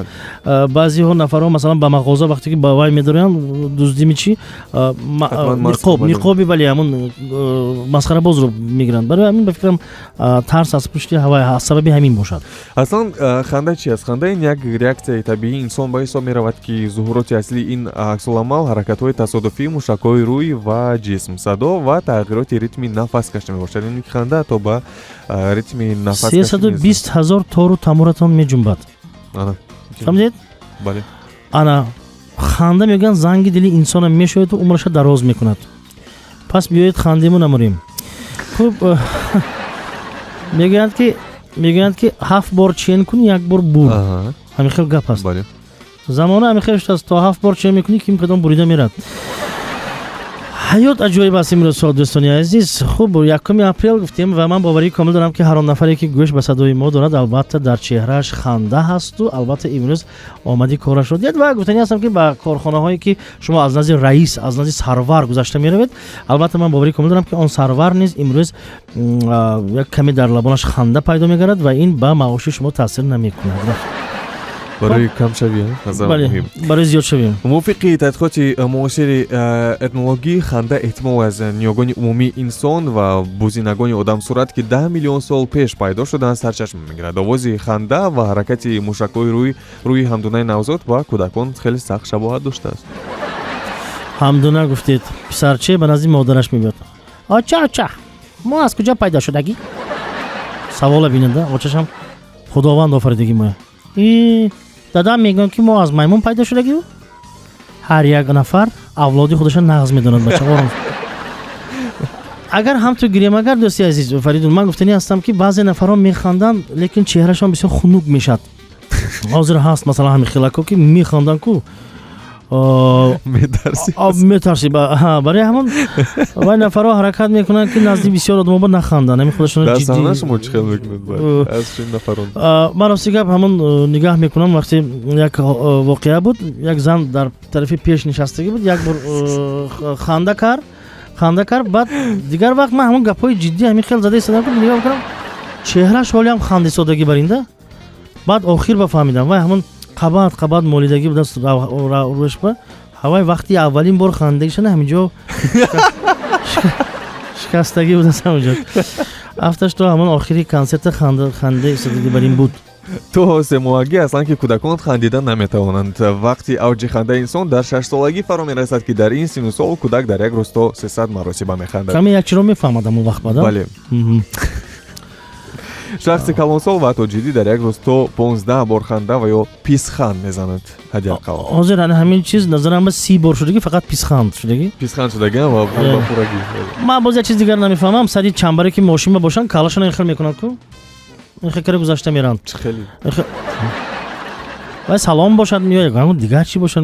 баъзеҳо нафарҳо масалан ба мағоза вақте ки ба вай медоранд дуздӣ мечи ниқоби бале ҳамун масхарабозро мегиранд. барои ҳамин ба фикрам тарс аз пушти ҳавай аз сабаби ҳамин бошад. аслан ханда чи аст? ханда ин як реаксияи табиӣ инсон ба ҳисоб меравад ки зуҳуроти аслии ин аксуламал ҳаракатҳои тасодуфӣ, мушакҳои рӯй ва ҷисм, садо ва тағйироти ритми нафас кашида мебошад. яъне ки ханда то ба ритми нафас 320 000 тору тамуратон меҷунбад. фаҳмидед? бале. ана ханда мегӯянд занги дили инсона мешояду умраша дароз мекунад. пас биёед хандему намурем. хуб, мегӯянд ки мегӯянд ки 7 бор чен кунӣ 1 бор бур. Ҳамин хел гап аст. бале Замона ҳамин хел шудааст, то 7 бор чен мекунӣ ким кадом бурида мерад. ҳаёт аҷоиб аст имрӯз дӯстони азиз. хуб 1 апрел гуфтем ва ман боварии комил дорам ки ҳар он нафаре ки гӯшт ба садои мо дорад албатта дар чеҳрааш ханда ҳасту албатта имрӯз омади кораш шуд. Ва гуфтани ҳастам ки ба корхонаҳое ки шумо аз назди раис аз назди сарвар гузашта меравед, албатта ман боварии комил дорам ки он сарвар низ имрӯз як каме дар лабонаш ханда пайдо мегардад ва ин ба маоши шумо таъсир намекунад. барои камшавӣ барои зиёд шавӣ. мувофиқи тадқиқоти муосири этнологӣ ханда эҳтимол аз ниёгони умумии инсон ва бузинагони одамсурат ки 10 миллион сол пеш пайдо шудаанд сарчашма мегирад. овози ханда ва ҳаракати мушакҳои рӯи ҳамдунаи навзод ба кӯдакон хеле сахт шабоҳат доштааст. ҳамдуна гуфтед, писарче ба назди модараш мебиёд. Оча мо аз куҷо пайдо шудагӣ? Савола бинанда, очашам худованд офаридагӣ моя. дадам мегӯянд ки мо аз маймун пайдо шудагӣ. ҳар як нафар авлоди худашро нағз медонад бача. агар ҳамту гиремагар дӯсти азиз Фаридун, ман гуфтани ҳастам ки баъзе нафарон механданд лекин чеҳрашон бисёр хунук мешад. ҳозир ҳаст масалан ҳамин хелако ки механданд ку метарсӣ барои ҳамон вай нафаро ҳаракат мекунанд ки назди бисёр одам ба наханданд. ҳамин худашон ман рости гап ҳамон нигаҳ мекунам. вақте як воқеа буд, як зан дар тарафи пеш нишастагӣ буд, як бор ханда кард, баъд дигар вақт ман ҳамон гапҳои ҷиддӣ ҳамин хел зада истодам ки нигаҳ мекунам чеҳраш ҳолиам хандисодагӣ баринда. баъд охир ба фаҳмидам вай ҳамон қабат молидагӣ буда рӯш ба ҳавай вақти аввалин бор хандагишана ҳаминҷо шикастагӣ буда самҷо афташ то ҳамон охири консерта ханда истодагӣ бар ин буд. то семоагӣ аслан ки кӯдакон хандида наметавонанд. вақти авҷи хандаи инсон дар 6 солагӣ фаро мерасад ки дар ин сину сол кӯдак дар як рӯз то 300 маротиба механдад. каме якчиро мефаҳмадам он вақт бада. бале шахси калонсол ва тоҷидӣ дар як рӯз то 15 бор ханда ва ё писханд мезанад. ҳадиақал ҳозир ҳамин чиз назарам ба 30 бор шудагӣ, фақат писханд шудагӣ ва пурагӣ. ман боз як чиз дигар намефаҳмам. сари чамбаре ки мошинба бошанд калашона ин хел мекунанд ку ин хекара гузашта меранд. хеле вай салом бошад ё ягон дигар чӣ бошад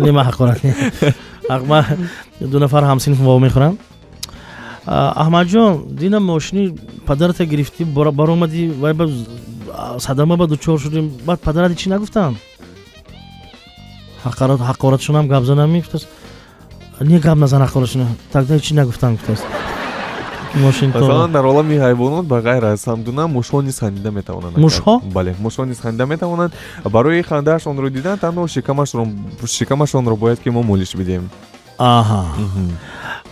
нема ҳақорат ма ду нафар ҳамсинф во мехӯранд. аҳмадҷон динам мошини падарата гирифтӣ баромадӣ вай ба садама ба дучор шудем, баъд падарат чӣ нагуфтанд? ҳақоратшонам гап занам мегуфтаст. не гап назан ҳақоратшона тогда чӣ нагуфтанд гуфтаст. масалан дар олами ҳайвонот ба ғайр аз ҳамдуна мушҳо низ хандида метавонанд. мушҳо? бале мушҳо низ хандида метавонанд. барои хандаашонро дидан танҳо шикамашонро бояд ки мо молиш бидем. аҳа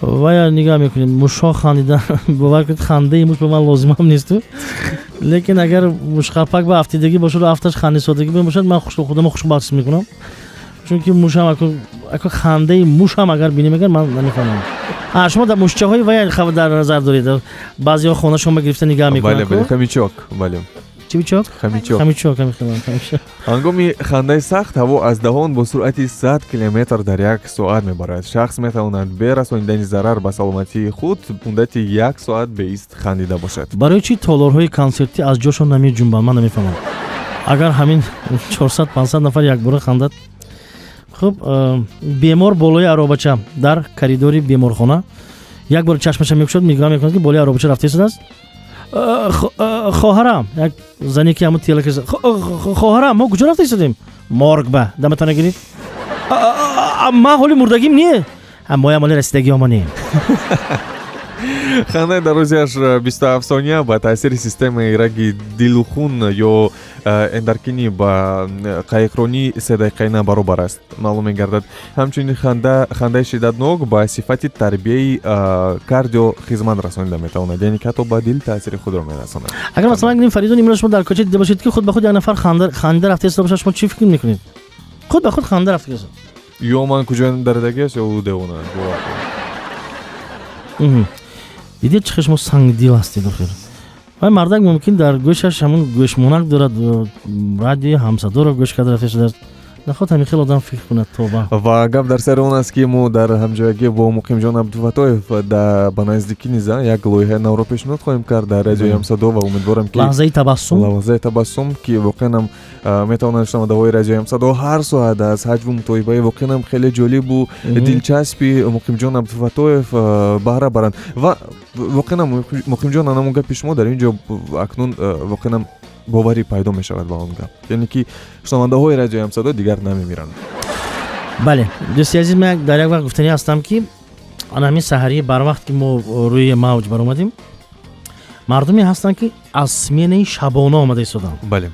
вая нигаҳ мекунем мушҳо хандида бовар кунед хандаи муш ба ман лозимам несту. лекин агар мушхапак ба ҳафтидагӣ бошад ҳафташ хандисодагӣ бошад ман худамро хушбахт мекунам. чунки мушам ако хандаи мушам агар бинем агар ман намефаҳмам. шумо дар мушчаҳои вая дар назар доред баъзеҳо хонашон ба гирифта нигаҳ мекунанд. бале хамичок бале чӣ бичок? Хамичок. ҳангоми хандаи сахт ҳаво аз даҳон бо суръати 100 километр дар як соат мебарад. шахс метавонад бе расонидани зарар ба саломатии худ муддати 1 соат беист хандида бошад. барои чӣ толорҳои консертӣ аз ҷошон намеҷунбанд? ман намефаҳмам. агар ҳамин 400-500 нафар якбора хандад. хуб бемор болои аробача дар коридори беморхона як бор чашмаша мекушад, мигаҳ мекунад ки болои аробача рафта истодааст. хоҳарам як зане ки ҳамон телака хоҳарам мо куҷо рафта истодем? морг ба даматон нагирид. ман ҳоли мурдагим не моям ҳоли расидагиҳомо не. хандаи дарозиаш 27 сония ба таъсири системаи раги дилу хун ё эндоркинӣ ба қайиқронӣ 3 дақиқаина баробар аст маълум мегардад. ҳамчунин хандаи шиддатнок ба сифати тарбияи кардио хизмат расонида метавонад, яъне ки ҳатто ба дил таъсири худро мерасонад. агар масалан гирем Фаридун имрӯз шумо дар кӯча дида бошед ки худ ба худ як нафар ханда рафта истода бошад, шумо чӣ фикр мекунед? худ ба худ ханда рафта истода ё ман куҷои даридагиаст ё ӯ девона. дидед чӣ хел шумо сангдил ҳастед охир. вай мардак мумкин дар гӯшаш ҳамон гӯшмонак дорад, радиои ҳамсадоро гӯш карда рафта истодааст. наход ҳамин хел одам фикр кунад тоба. ва гап дар сари он аст ки мо дар ҳамҷоягӣ бо муқимҷон абдуватоев ба наздикӣ низа як лоиҳаи навро пешниҳод хоҳем кард дар радиои ҳамсадо ва умедворам ки лаҳзаи табассум ки воқеан метавонанд шунавандаҳои радиои ҳамсадо ҳар соат аз ҳаҷву мутоибаи воқеан хеле ҷолибу дилчаспи муқимҷон абдуватоев баҳра баранд ва воқеан муқимҷон анамон гапи шумо дар ин ҷо акнун воқеан боварӣ пайдо мешавад ба он гап, яъне ки шунавандаҳои радиои ҳамсадо дигар намемиранд. бале дӯсти азиз, ман дар як вақт гуфтанӣ ҳастам ки ҳамин саҳарӣ барвақт ки мо рӯи мавҷ баромадем, мардуме ҳастанд ки аз сменаи шабона омада истоданд. бале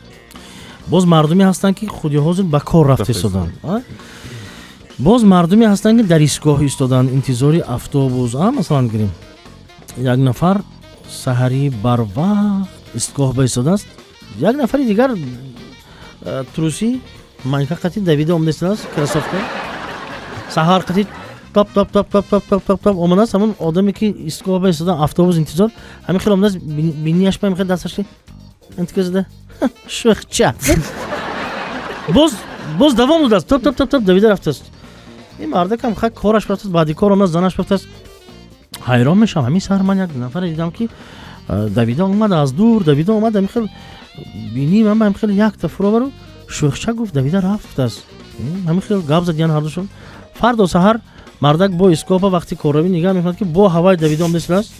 боз мардуме ҳастанд ки худи ҳозир ба кор рафта истоданд. боз мардуме ҳастанд ки дар истгоҳ истоданд, интизори автобус. Масалан гирем як нафар саҳарӣ барвақт истгоҳ ба истодааст, як нафари дигар труси манка қати давида омада истодааст, красовка саҳар қати топ омадааст. ҳамон одаме ки истгоҳ ба истода автобус интизор, ҳамин хел омадааст, бинияш ба ҳамин хел дасташ ки интико зада шӯхча боз давом додааст, топ давида рафтааст. ин мардакам хак кораш рафтааст, баъди кор омад занаш рафтааст. ҳайрон мешам. ҳамин саҳар ман як нафаре дидам ки давида омад аз дур, давида омад ҳамин хел бинӣ ман ба ҳамин хел якта фуровару шӯхча гуфт давида рафтааст. ҳамин хел гап задиян ҳардушон. фардо саҳар мардак бо ископа вақти корравӣ нигаҳ мекунад ки бо ҳаваи давида омада истодааст.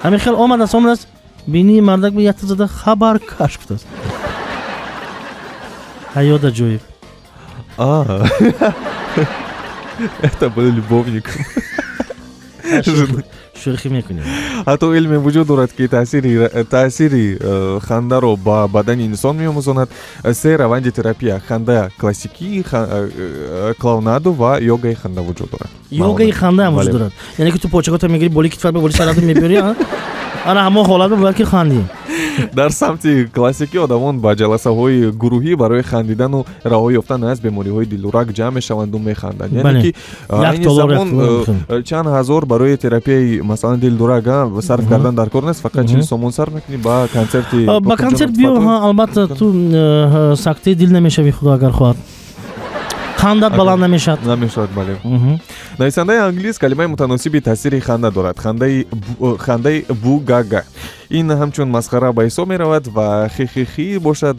ҳамин хел омадааст, бинӣ мардак ба якта зада хабар каш гуфтааст. ҳаёда ҷоиб. Это был любовник. шӯхӣ мекунем. ҳатто илме вуҷуд дорад ки таъсири хандаро ба бадани инсон меомӯзонад. се раванди терапия: ханда классикӣ, клоунаду ва йогаи ханда вуҷуд дорад. йогаи ханда ҳам вуҷуд дорад. яъне ки ту почакото мегирӣ, боли китфат ба боли сарату мебёрӣ, ана ҳамон ҳолат бояд ки хандӣ. дар самти классикӣ одамон ба ҷаласаҳои гурӯҳӣ барои хандидану раҳоӣ ёфтан аз бемориҳои дилурак ҷамъ мешаванду механданд. яъне ки айни замон чанд ҳазор барои терапияи масалан дилдурак сарф кардан дар кор нест. фақат 40 сомон сарф мекунӣ ба концерти. ба концерт биё, албатта ту сактаи дил намешавӣ, худо агар хоҳад. хандат баланд намешавад. бале. нависандаи англис калимаи мутаносиби таъсири ханда дорад. хандаи бугага. ин ҳамчун масхара ба ҳисоб меравад ва хихихи бошад.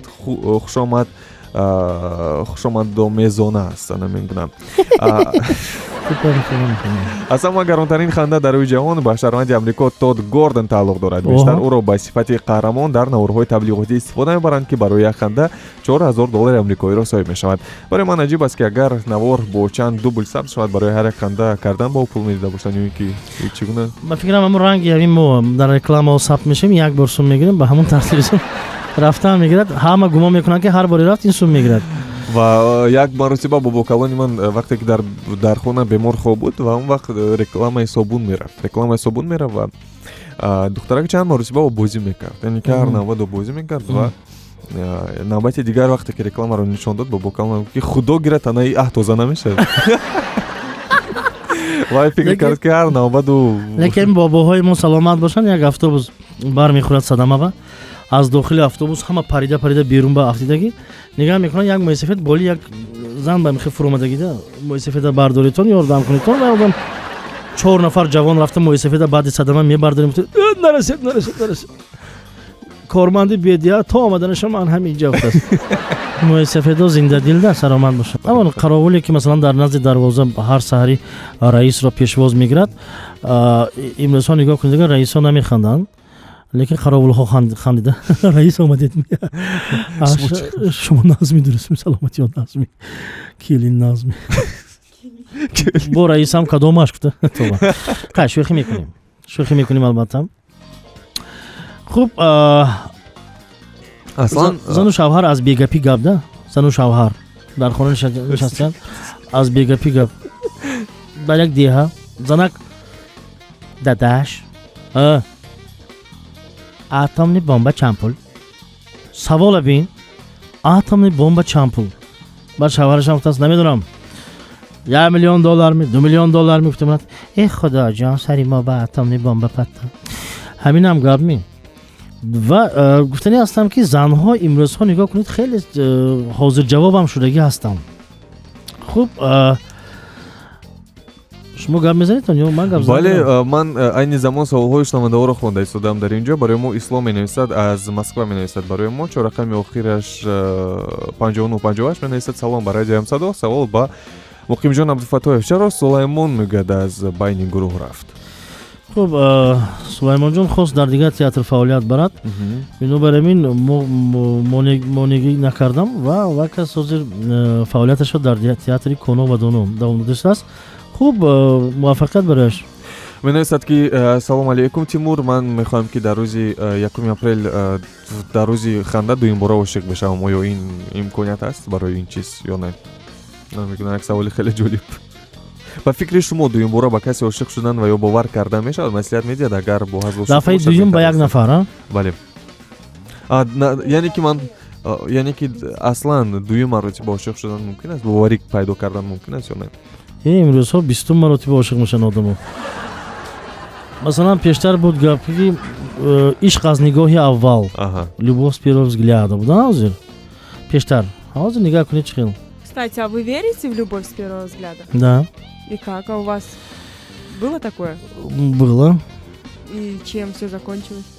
хушомадомезона аст, намедонам. аз ҳама гаронтарин ханда дар рӯи ҷаҳон ба шаҳрванди амрико Тод Гордон тааллуқ дорад. бештар ӯро ба сифати қаҳрамон дар наворҳои таблиғотӣ истифода мебаранд ки барои як ханда $4000 амрикоиро соҳиб мешавад. барои ман аҷиб аст ки агар навор бо чанд дубл сабз шавад, барои ҳар як ханда кардан бо пул медида бошанд, ё ки чӣ гуна. ба фикрам ҳамон ранги ҳамин мо дар реклама сабт мешавем, як бор сум мегирем, ба ҳамон тартиби рафтан мегирад. ҳама гумон мекунанд ки ҳар бори рафт ин сум мегирад. ва як маротиба бобо калони ман вақте ки дар хона бемор хоб буд ва он вақт рекламаи собун мерафт ва духтарак чанд маротиба бозӣ мекард, яъне ки ҳар навбат бозӣ мекард ва навбати дигар вақте ки рекламаро нишон дод бобо калон ки худо гирад анаи тоза намешавад. ва фикр кард ки ҳар навбаду. лекин бобоҳои мо саломат бошанд, як автобус бармехӯрад садамава, аз дохили автобус ҳама парида берун ба афтидагӣ нигаҳ мекунанд, як моисафед боли як зан ба мехи фуромадагида моисафеда бардоритон ёрдам кунитон ва одам 4 нафар ҷавон рафта моисафеда баъди садама мебардорим. нарасед. корманди бедия то омаданашам ман ҳамин ҷо аст. моисафедо зиндадилда саромат бошад. аввал қаровуле ки масалан дар назди дарвоза ҳар саҳари раисро пешвоз мегирад, имрӯзҳо нигоҳ кунед, дигар раисҳо намеханданд, лекин қаровулҳо хандида раис омадед. шумо назми дуруст саломати назми килин назми бо раисам кадомаш гуфта. қа шӯхӣ мекунем албатта. хуб, аслан зану шавҳар аз бегапӣ гап да. зану шавҳар дар хона нишастанд, аз бегапӣ гап. дар як деҳа занак дадаш атомный бомба чанд пул? савола бин. атомный бомба чанд пул? баъд шавҳарашам гуфтааст намедонам, $1 миллион $2 миллион гуфтам. худоҷон сари мо ба атомный бомба патта. ҳаминам гап ми ва гуфтани ҳастам ки занҳо имрӯзҳо нигоҳ кунед хеле ҳозирҷавобам шудагӣ ҳастанд. хуб шумо гап мезанед ё ман гап бале занам? ман айни замон саволҳои шунавандаҳоро хонда истодам дар инҷо. Барои мо Ислом менависад, аз Москва менависад барои мо. Чорақами охираш 5958 менависад. Салом ба радиои Ҳамсадо. Савол ба Муқимҷон Абдулфаттоев. Чаро Сулаймон мегӯяд аз байни гурӯҳ рафт? хуб Сулаймонҷон хост дар дигар театр фаъолият барад. Бинобар амин монегӣ накардам ва вакас ҳозир фаъолияташро дар театри Коно ва Доно давом додааст. хуб муваффақият барояш. менависад ки салом алейкум Тимур, ман мехоҳам ки дар рӯзи 1 апрел дар рӯзи ханда дуюм бора ошиқ бешавам. оё ин имконият аст барои ин чиз ё не? намедонам, як саволи хеле ҷолиб. ба фикри шумо дуюм бора ба касе ошиқ шудан ва ё бовар кардан мешавад? маслиҳат медиҳад агар бо ҳазл дафъаи дуюм ба як нафар? бале. яъне ки ман яъне ки аслан дуюм маротиба ошиқ шудан мумкин аст? боварӣ пайдо кардан мумкин аст ё не? имрӯзҳо 20 маротиба ошиқ мешаванд одамо. масалан пештар буд гап ки ишқ аз нигоҳи аввал, любовь с первого взгляда. Да, ҳозир пештар. ҳозир нигаҳ кунед чӣ хел. Кстати, а вы верите в любовь с первого взгляда? Да. И как? А у вас было такое? Было. И чем все закончилось?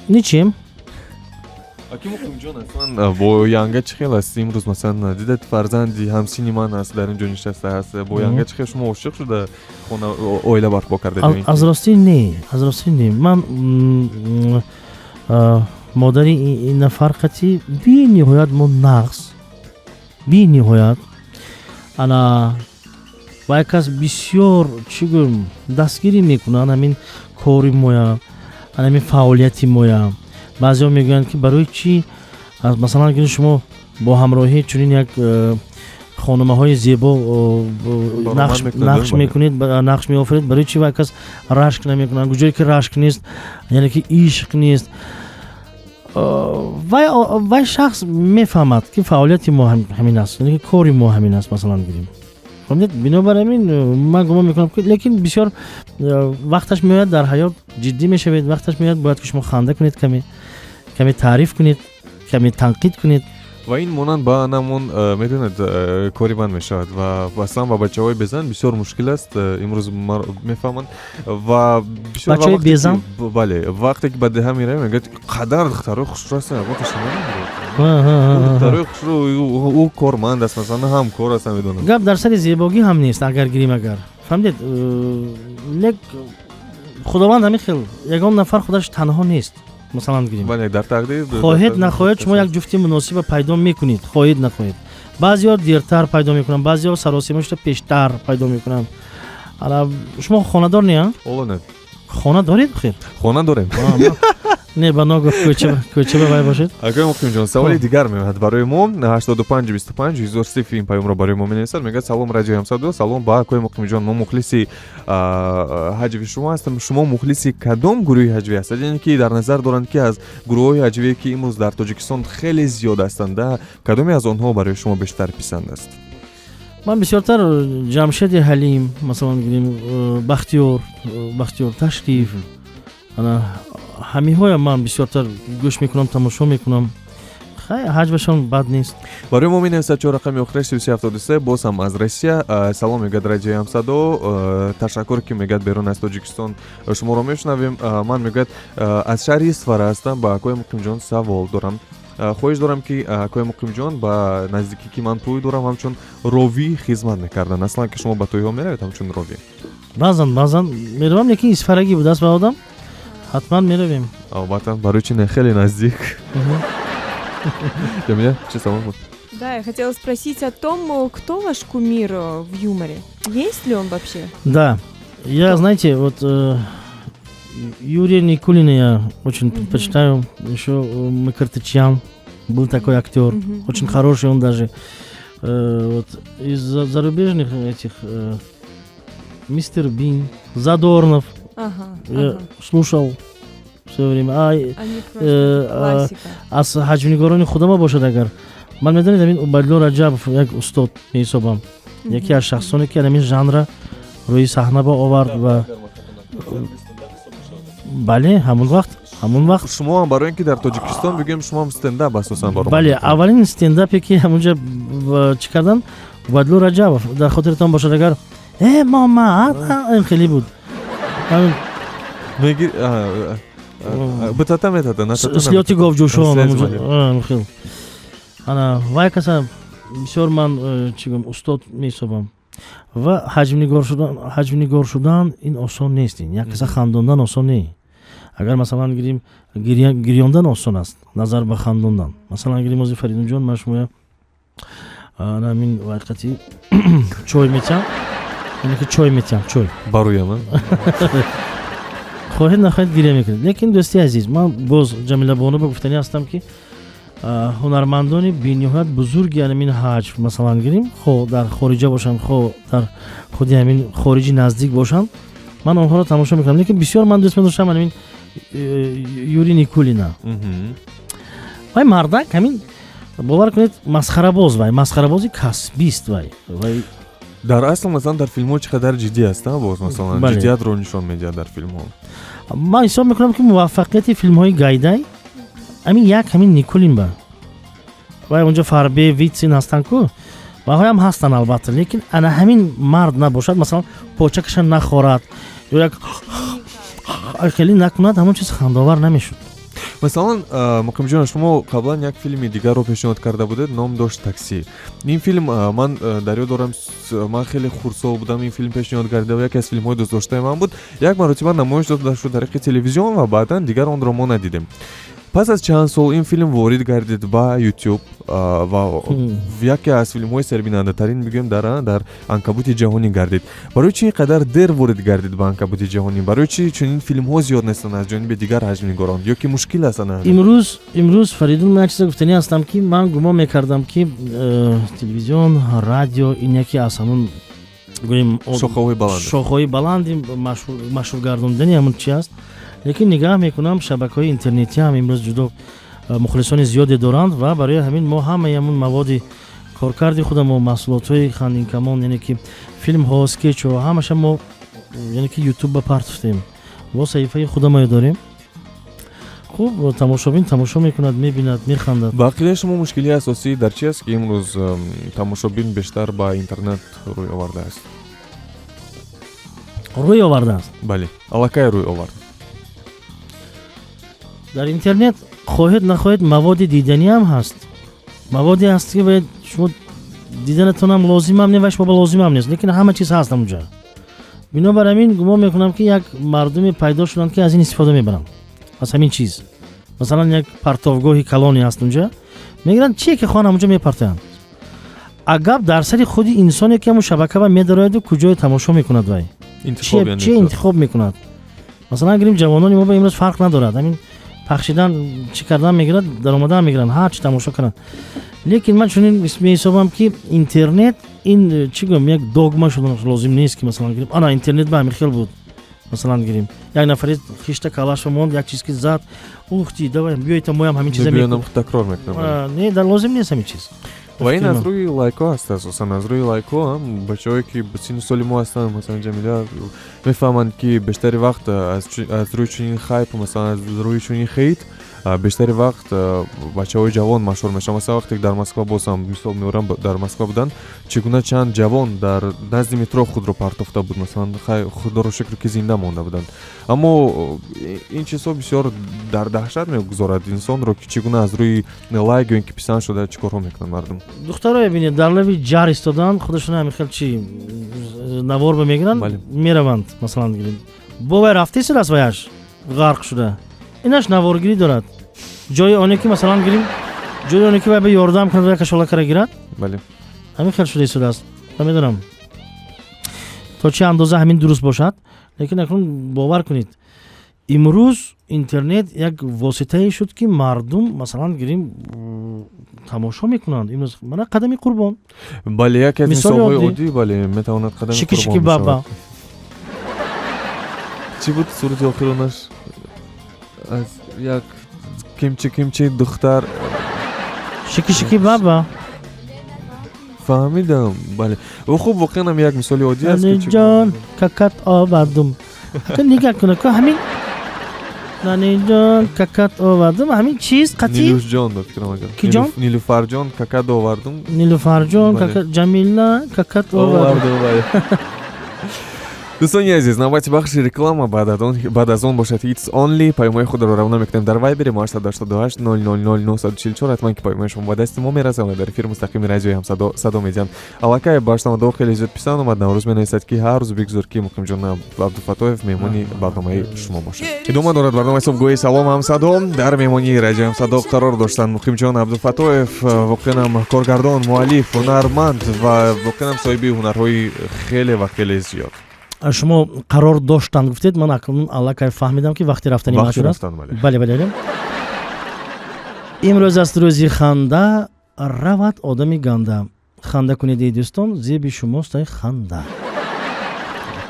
Ничем. Аки Муқимҷон аслан бо янга чӣ хел аст? имрӯз масалан дидед фарзанди ҳамсини ман аст дар инҷо нишастааст. бо янга чӣ хел шумо ошиқ шуда хона оила барпо кардед? аз ростӣ не. ман модари ин нафар қати бениҳоят мо нағз бениҳоят ана ва як кас бисёр чӣ гӯям дастгирӣ мекунад ҳамин кори моя ҳамин фаъолияти моя. баъзеҳо мегӯянд ки барои чӣ масалан ки шумо бо ҳамроҳӣ чунин як хонумаҳои зебо нақш мекунед, нақш меофаред, барои чӣ ва кас рашк намекунад? гуҷое ки рашк нест яъне ки ишқ нест. вай шахс мефаҳмад ки фаъолияти мо ҳамин аст, яъне ки кори мо ҳамин аст. масалан гирем бинобар амин ман гумон мекунам ки лекин бисёр вақташ меояд дар ҳаёт ҷиддӣ мешавед, вақташ меояд бояд ки шумо ханда кунед, каме таъриф кунед, каме танқид кунед. ва ин монанд ба намон медонед кори ман мешавад ва аслан ба бачаҳои безан бисёр мушкил аст. имрӯз мефаҳманд ва бисёр бачаҳои безан бале вақте ки ба деҳа меравем мегӯяд қадар духтарои хушрӯ ҳастанд. духтарои хушрӯ ӯ корманд аст, масалан ҳамкор аст. медонам гап дар сари зебогӣ ҳам нест. агар гирем агар фаҳмидед лек худованд ҳамин хел ягон нафар худаш танҳо нест. масалан гирем дар тақдир хоҳед нахоҳед шумо як ҷуфти муносиба пайдо мекунед. хоҳед нахоҳед баъзеҳо дертар пайдо мекунанд, баъзеҳо саросима шуда пештар пайдо мекунанд. шумо хонадор не? хона доред? бихер хона дорем. не ба ногоф кӯча ба вай бошед. акои Муқимҷон саволи дигар меояд барои мо. 8525 1000 сифр ин паёмро барои мо менависад. мегӯяд салом радиои Ҳамсадо. салом ба акои Муқимҷон, мо мухлиси ҳаҷви шумо ҳастам. шумо мухлиси кадом гурӯҳи ҳаҷвӣ ҳастед? яъне ки дар назар доранд ки аз гурӯҳҳои ҳаҷвие ки имрӯз дар Тоҷикистон хеле зиёд ҳастанд, кадоме аз онҳо барои шумо бештар писанд аст? ман бисёртар ҷамшеди ҳалим, масалан гирем бахтиёр ташриф, ҳамиҳоям ман бисёртар гӯш мекунам, тамошо мекунам. ҳаҷвашон бад нест. барои мо менависад чор рақами охираш 3373. боз ҳам аз Россия. салом мегӯяд радиои Ҳамсадо. ташаккур ки мегӯяд берун аз Тоҷикистон шуморо мешунавем. ман мегӯяд аз шаҳри Исфара ҳастам. ба акои Муқимҷон савол дорам. хоҳиш дорам ки акои Муқимҷон ба наздикӣ ки ман тӯй дорам ҳамчун ровӣ хизмат мекардан. аслан ки шумо ба тӯйҳо меравед ҳамчун ровӣ? баъзан меравам, лекин исфарагӣ будааст ба одам. ҳатман меравем. албатта барои чи не хеле наздик. Ҷамиля, чӣ савол буд? Да, я хотела спросить о том, кто ваш кумир в юморе? Есть ли он вообще? Да, я, знаете, вот Юрия Никулина я очень предпочитаю. Еще Макартычян был такой актер, очень хороший он даже. Вот из зарубежных этих Мистер Бин, Задорнов. Я слушал все время. Аз ҳаҷвинигорони худама бошад агар ман медонед амин Убайдулло Раҷабов як устод меҳисобам. яке аз шахсоне ки амин жанра рӯи саҳна ба овард ва бале ҳамон вақт ҳамон вақт шумо ҳам барои ин ки дар тоҷикистон бигӯем шумо ҳам стендап асосан баромад. бале аввалин стендапе ки ҳамунҷа чӣ кардан Вадлу Раҷабов дар хотиртон бошад агар Момад ин хеле буд мегир битата метата натата слёти говҷӯшон Слез, хел ана вай каса бисёр ман чӣ гӯям устод меҳисобам ва ҳаҷмнигор шудан ин осон нест як каса хандондан осон не агар масалан гирим гирёндан осон аст назар ба хандондан масалан гирим ози Фаридунҷон ман шумоя ҳамин вайқати чой метиҳам яъне ки чой метиҳам чой барояма хоҳед нахоҳед гиря мекунед лекин дӯсти азиз ман боз Ҷамила Боно ба гуфтанӣ ҳастам ки ҳунармандони бениҳоят бузурги ҳамин ҳаҷв масалан гирим хо дар хориҷа бошанд хо дар худи ҳамин хориҷи наздик бошанд ман онҳоро тамошо мекунам лекин бисёр ман дӯст медоштам ҳамин Юрий Никулина вай мардак ҳамин бовар кунед масхарабоз вай масхарабози касбист вай дар асл масалан дар филмҳо чӣ қадар ҷиддӣ аст боз масалан ҷиддиятро нишон медиҳад дар филмҳо ман ҳисоб мекунам ки муваффақияти филмҳои Гайдай ҳамин як ҳамин Никулин ба вай онҷа Фарбе Витсин ҳастанд ку ваҳоям ҳастанд албатта лекин ана ҳамин мард набошад масалан почакаша нахорад ё як хеле накунад ҳамон чиз хандовар намешуд масалан муқимҷон шумо қаблан як филми дигарро пешниҳод карда будед ном дошт такси ин филм ман дар ёд дорам ман хеле хурдсол будам ин филм пешниҳод гардида яке аз филмҳои дӯстдоштаи ман буд як маротиба намоиш дода шуд дар тариқи телевизион ва баъдан дигар онро мо надидем пас аз чанд сол ин филм ворид гардид ба YouTube ва яке аз филмҳои сербинандатарин бигӯем дар анкабути ҷаҳонӣ гардид барои чӣ ин қадар дер ворид гардид ба анкабути ҷаҳонӣ барои чӣ чунин филмҳо зиёд нестанд аз ҷониби дигар ҳаҷмнигорон ё ки мушкил аст ана имрӯз Фаридун ман як чиза гуфтанӣ ҳастам ки ман гумон мекардам ки телевизион радио ин яке аз ҳамон гӯем шохҳои баланди машҳургардондани ҳамон чи аст лекин нигаҳ мекунам шабакаҳои интернетӣ ҳам имрӯз ҷудо мухлисони зиёде доранд ва барои ҳамин мо ҳамаи ҳамон маводи коркарди худам маҳсулотҳои хандинкамон яъне ки филмҳо скетчҳо ҳамаша мо яъне ки ютуба партофтем во саҳифаи худамоё дорем хуб тамошобин тамошо мекунад мебинад механдад ба ақидаи шумо мушкилии асосӣ дар чи аст ки имрӯз тамошобин бештар ба интернет рӯй овардааст рӯй овардааст бале аллакай рӯй овард дар интернет хоҳед нахоҳед маводи диданиам ҳаст маводе ҳаст ки бояд шумо диданатонам лозимам не ва шумо ба лозимам нест лекин ҳама чиз ҳаст ҳамунҷа бинобар ҳамин гумон мекунам ки як мардуме пайдо шуданд ки аз ин истифода мебаранд аз ҳамин чиз масалан як партовгоҳи калоне ҳаст унҷа мегиранд чие ки хоҳанд ҳамунҷа мепартоянд агаб дар сари худи инсоне ки ҳамун шабакаба медарояду куҷое тамошо мекунад вай чие интихоб мекунад масалан гирим ҷавонони мо ба имрӯз фарқ надорад ҳамин пахшидан чӣ кардан мегирад даромадан мегиранд ҳар чӣ тамошо кардан лекин ман чунин меҳисобам ки интернет ин чӣ гӯям як догма шудан лозим нест ки масалан гирим ана интернет ба ҳамин хел буд масалан гирим як нафаре хишта калашва монд як чиз ки зад ухти давай биёйта моям ҳамин чиза такрор мекунам не дар лозим нест ҳамин чиз ва ин аз рӯи лайкҳо аст асосан аз рӯи лайкҳо бачаҳое ки ба синни соли мо ҳастанд масалан ҷамила мефаҳманд ки бештари вақт аз рӯи чунин хайп масалан аз рӯи чунин хейт бештари вақт бачаҳои ҷавон машҳур мешаванд масалан вақте дар Москва бозам мисол меорам дар Москва будан чӣ гуна чанд ҷавон дар назди метро худро партофта буд масалан худоро шукр ки зинда монда буданд аммо ин чизҳо бисёр дар таҳшат мегузорад инсонро ки чӣ гуна аз рӯи лайк ё ин ки писанд шуда чӣ корҳо мекунанд мардум духтаро бинед дар лави ҷар истодан худашон ҳамин хел чи наворба мегиранд мераванд масалан гирем бовай рафтесир аст ваяш ғарқ шуда инаш наворгирӣ дорад ҷои оне ки масалан гирем ҷои оне ки вай ба ёрдам кунад ва кашолакара гирад ҳамин хел шуда истодааст ва медонам то чӣ андоза ҳамин дуруст бошад лекин акнун бовар кунед имрӯз интернет як воситае шуд ки мардум масалан гирем тамошо мекунанд имрӯз мана қадами қурбон бале яке аз мисолҳои оддӣ бале метавонад қадами шики баба чӣ буд сурати охиронаш аз як кимчи духтар шики баба фаҳмидам бале хуб воқеан ҳам як мисоли оддӣ аст ҷон какат овардум нигоҳ кунед ҳамин наниҷон какат овардам ҳамин чиз қатӣ нилушҷон дод фикрам аҷаб. Киҷон? Нилуфарҷон какад овардум. нилуфарҷон Бале. какат ҷамила какат овардам дӯстони азиз, навбати бахши реклама баъд аз он бошад. It's only паймои худро равона мекунем дар Viber 888 000 944. ҳатман ки паймои шумо ба дасти мо мерасад ва дар эфир мустақими радиои ҳамсадо садо медиҳанд. Аллакай ба шунавандаҳо хеле зиёд писанд омад. Наврӯз менависад ки ҳар рӯз бигзор ки Муқимҷон Абдуфатоев меҳмони барномаи шумо бошад. идома дорад барномаи субҳгоҳи Салом ҳамсадо. дар меҳмонии радиои ҳамсадо қарор доштанд Муқимҷон Абдуфатоев, воқеан коргардон, муаллиф, ҳунарманд ва воқеан соҳиби ҳунарҳои хеле ва хеле зиёд. шумо қарор доштанд гуфтед, ман акнун аллакай фаҳмидам ки вақти рафтани ман шудааст. бале имрӯз аст рӯзи ханда. равад одами ганда. ханда кунед ей дӯстон, зеби шумост ай ханда.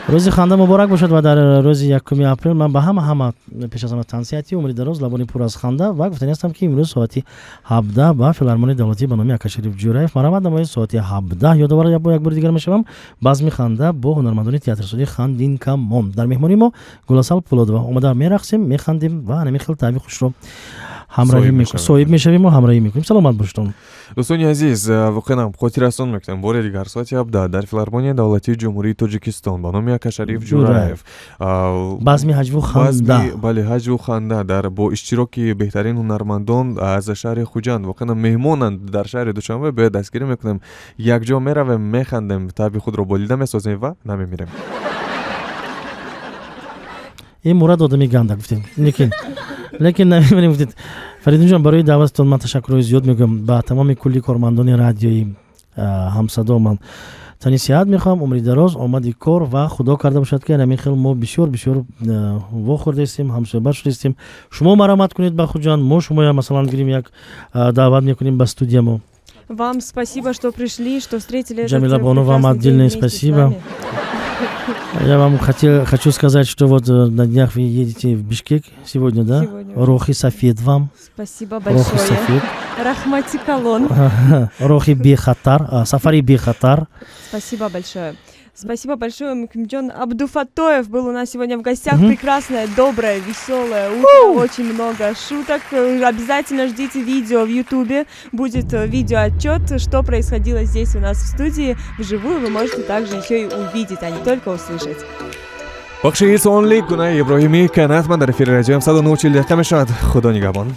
рӯзи ханда муборак бошад ва дар рӯзи 1 апрел ман ба ҳама пеш аз ҳама тансиҳати умри дароз, лабони пур аз ханда ва гуфтани ҳастам ки имрӯз соати 17 ба филармонии давлатӣ ба номи Акашариф Ҷураев марамад намояд. соати 17 ёдовар як бори дигар мешавам. базми ханда бо ҳунармандони театрсозӣ Хандин Камон. дар меҳмони мо Гуласал Пулодова. омада мерақсем, механдем ва ҳамин хел таъми хушро ҳамроҳӣ мекунем, соҳиб мешавим ва ҳамроҳӣ мекунем. саломат бошед. дӯстони азиз, воқеан хотиррасон мекунем бори дигар соати 17 дар филармонияи давлатии ҷумҳурии Тоҷикистон ба номи Акашариф Ҷураев базми ҳаҷву ханда. бале ҳаҷву ханда дар бо иштироки беҳтарин ҳунармандон аз шаҳри Хуҷанд воқеан меҳмонанд дар шаҳри Душанбе. бояд дастгирӣ мекунем, якҷо меравем, механдем, таби худро болида месозем ва намемирем. ин мурад одами ганда гуфтем, лекин намемирем гуфтед. Фаридунҷон, барои даъвататон ман ташаккури зиёд мекунам. ба тамоми кулли кормандони радиои ҳамсадо ман тани сиҳат мехоҳам, умри дароз, омади кор ва худо карда бошад ки ҳамин хел мо бисёр вохӯрдастем, ҳамсоҳбат шудастем. шумо марамат кунед ба Хуҷанд, мо шумоя масалан гирем як даъват мекунем ба студия мо. Вам спасибо, что пришли, что встретили Джамила этот Бону, вам прекрасный отдельное день вместе с спасибо. нами. Я вам хочу сказать, что вот на днях вы едете в Бишкек сегодня, да? Сегодня. Рохи Сафед вам. Спасибо Рохи большое. Сафед. Рахмати Калон. Рохи Бехатар, Сафари Бехатар. Спасибо большое. Спасибо большое. Муқимҷон Абдуфатоев был у нас сегодня в гостях. Прекрасное, доброе, веселое утро. Очень много шуток. Обязательно ждите видео в Ютубе. Будет видеоотчет, что происходило здесь у нас в студии. Вживую вы можете также еще и увидеть, а не только услышать. бахши It's only Гунаи Иброҳимӣ канат ман дар эфири радиои 109 мешавад. худо нигаҳбон.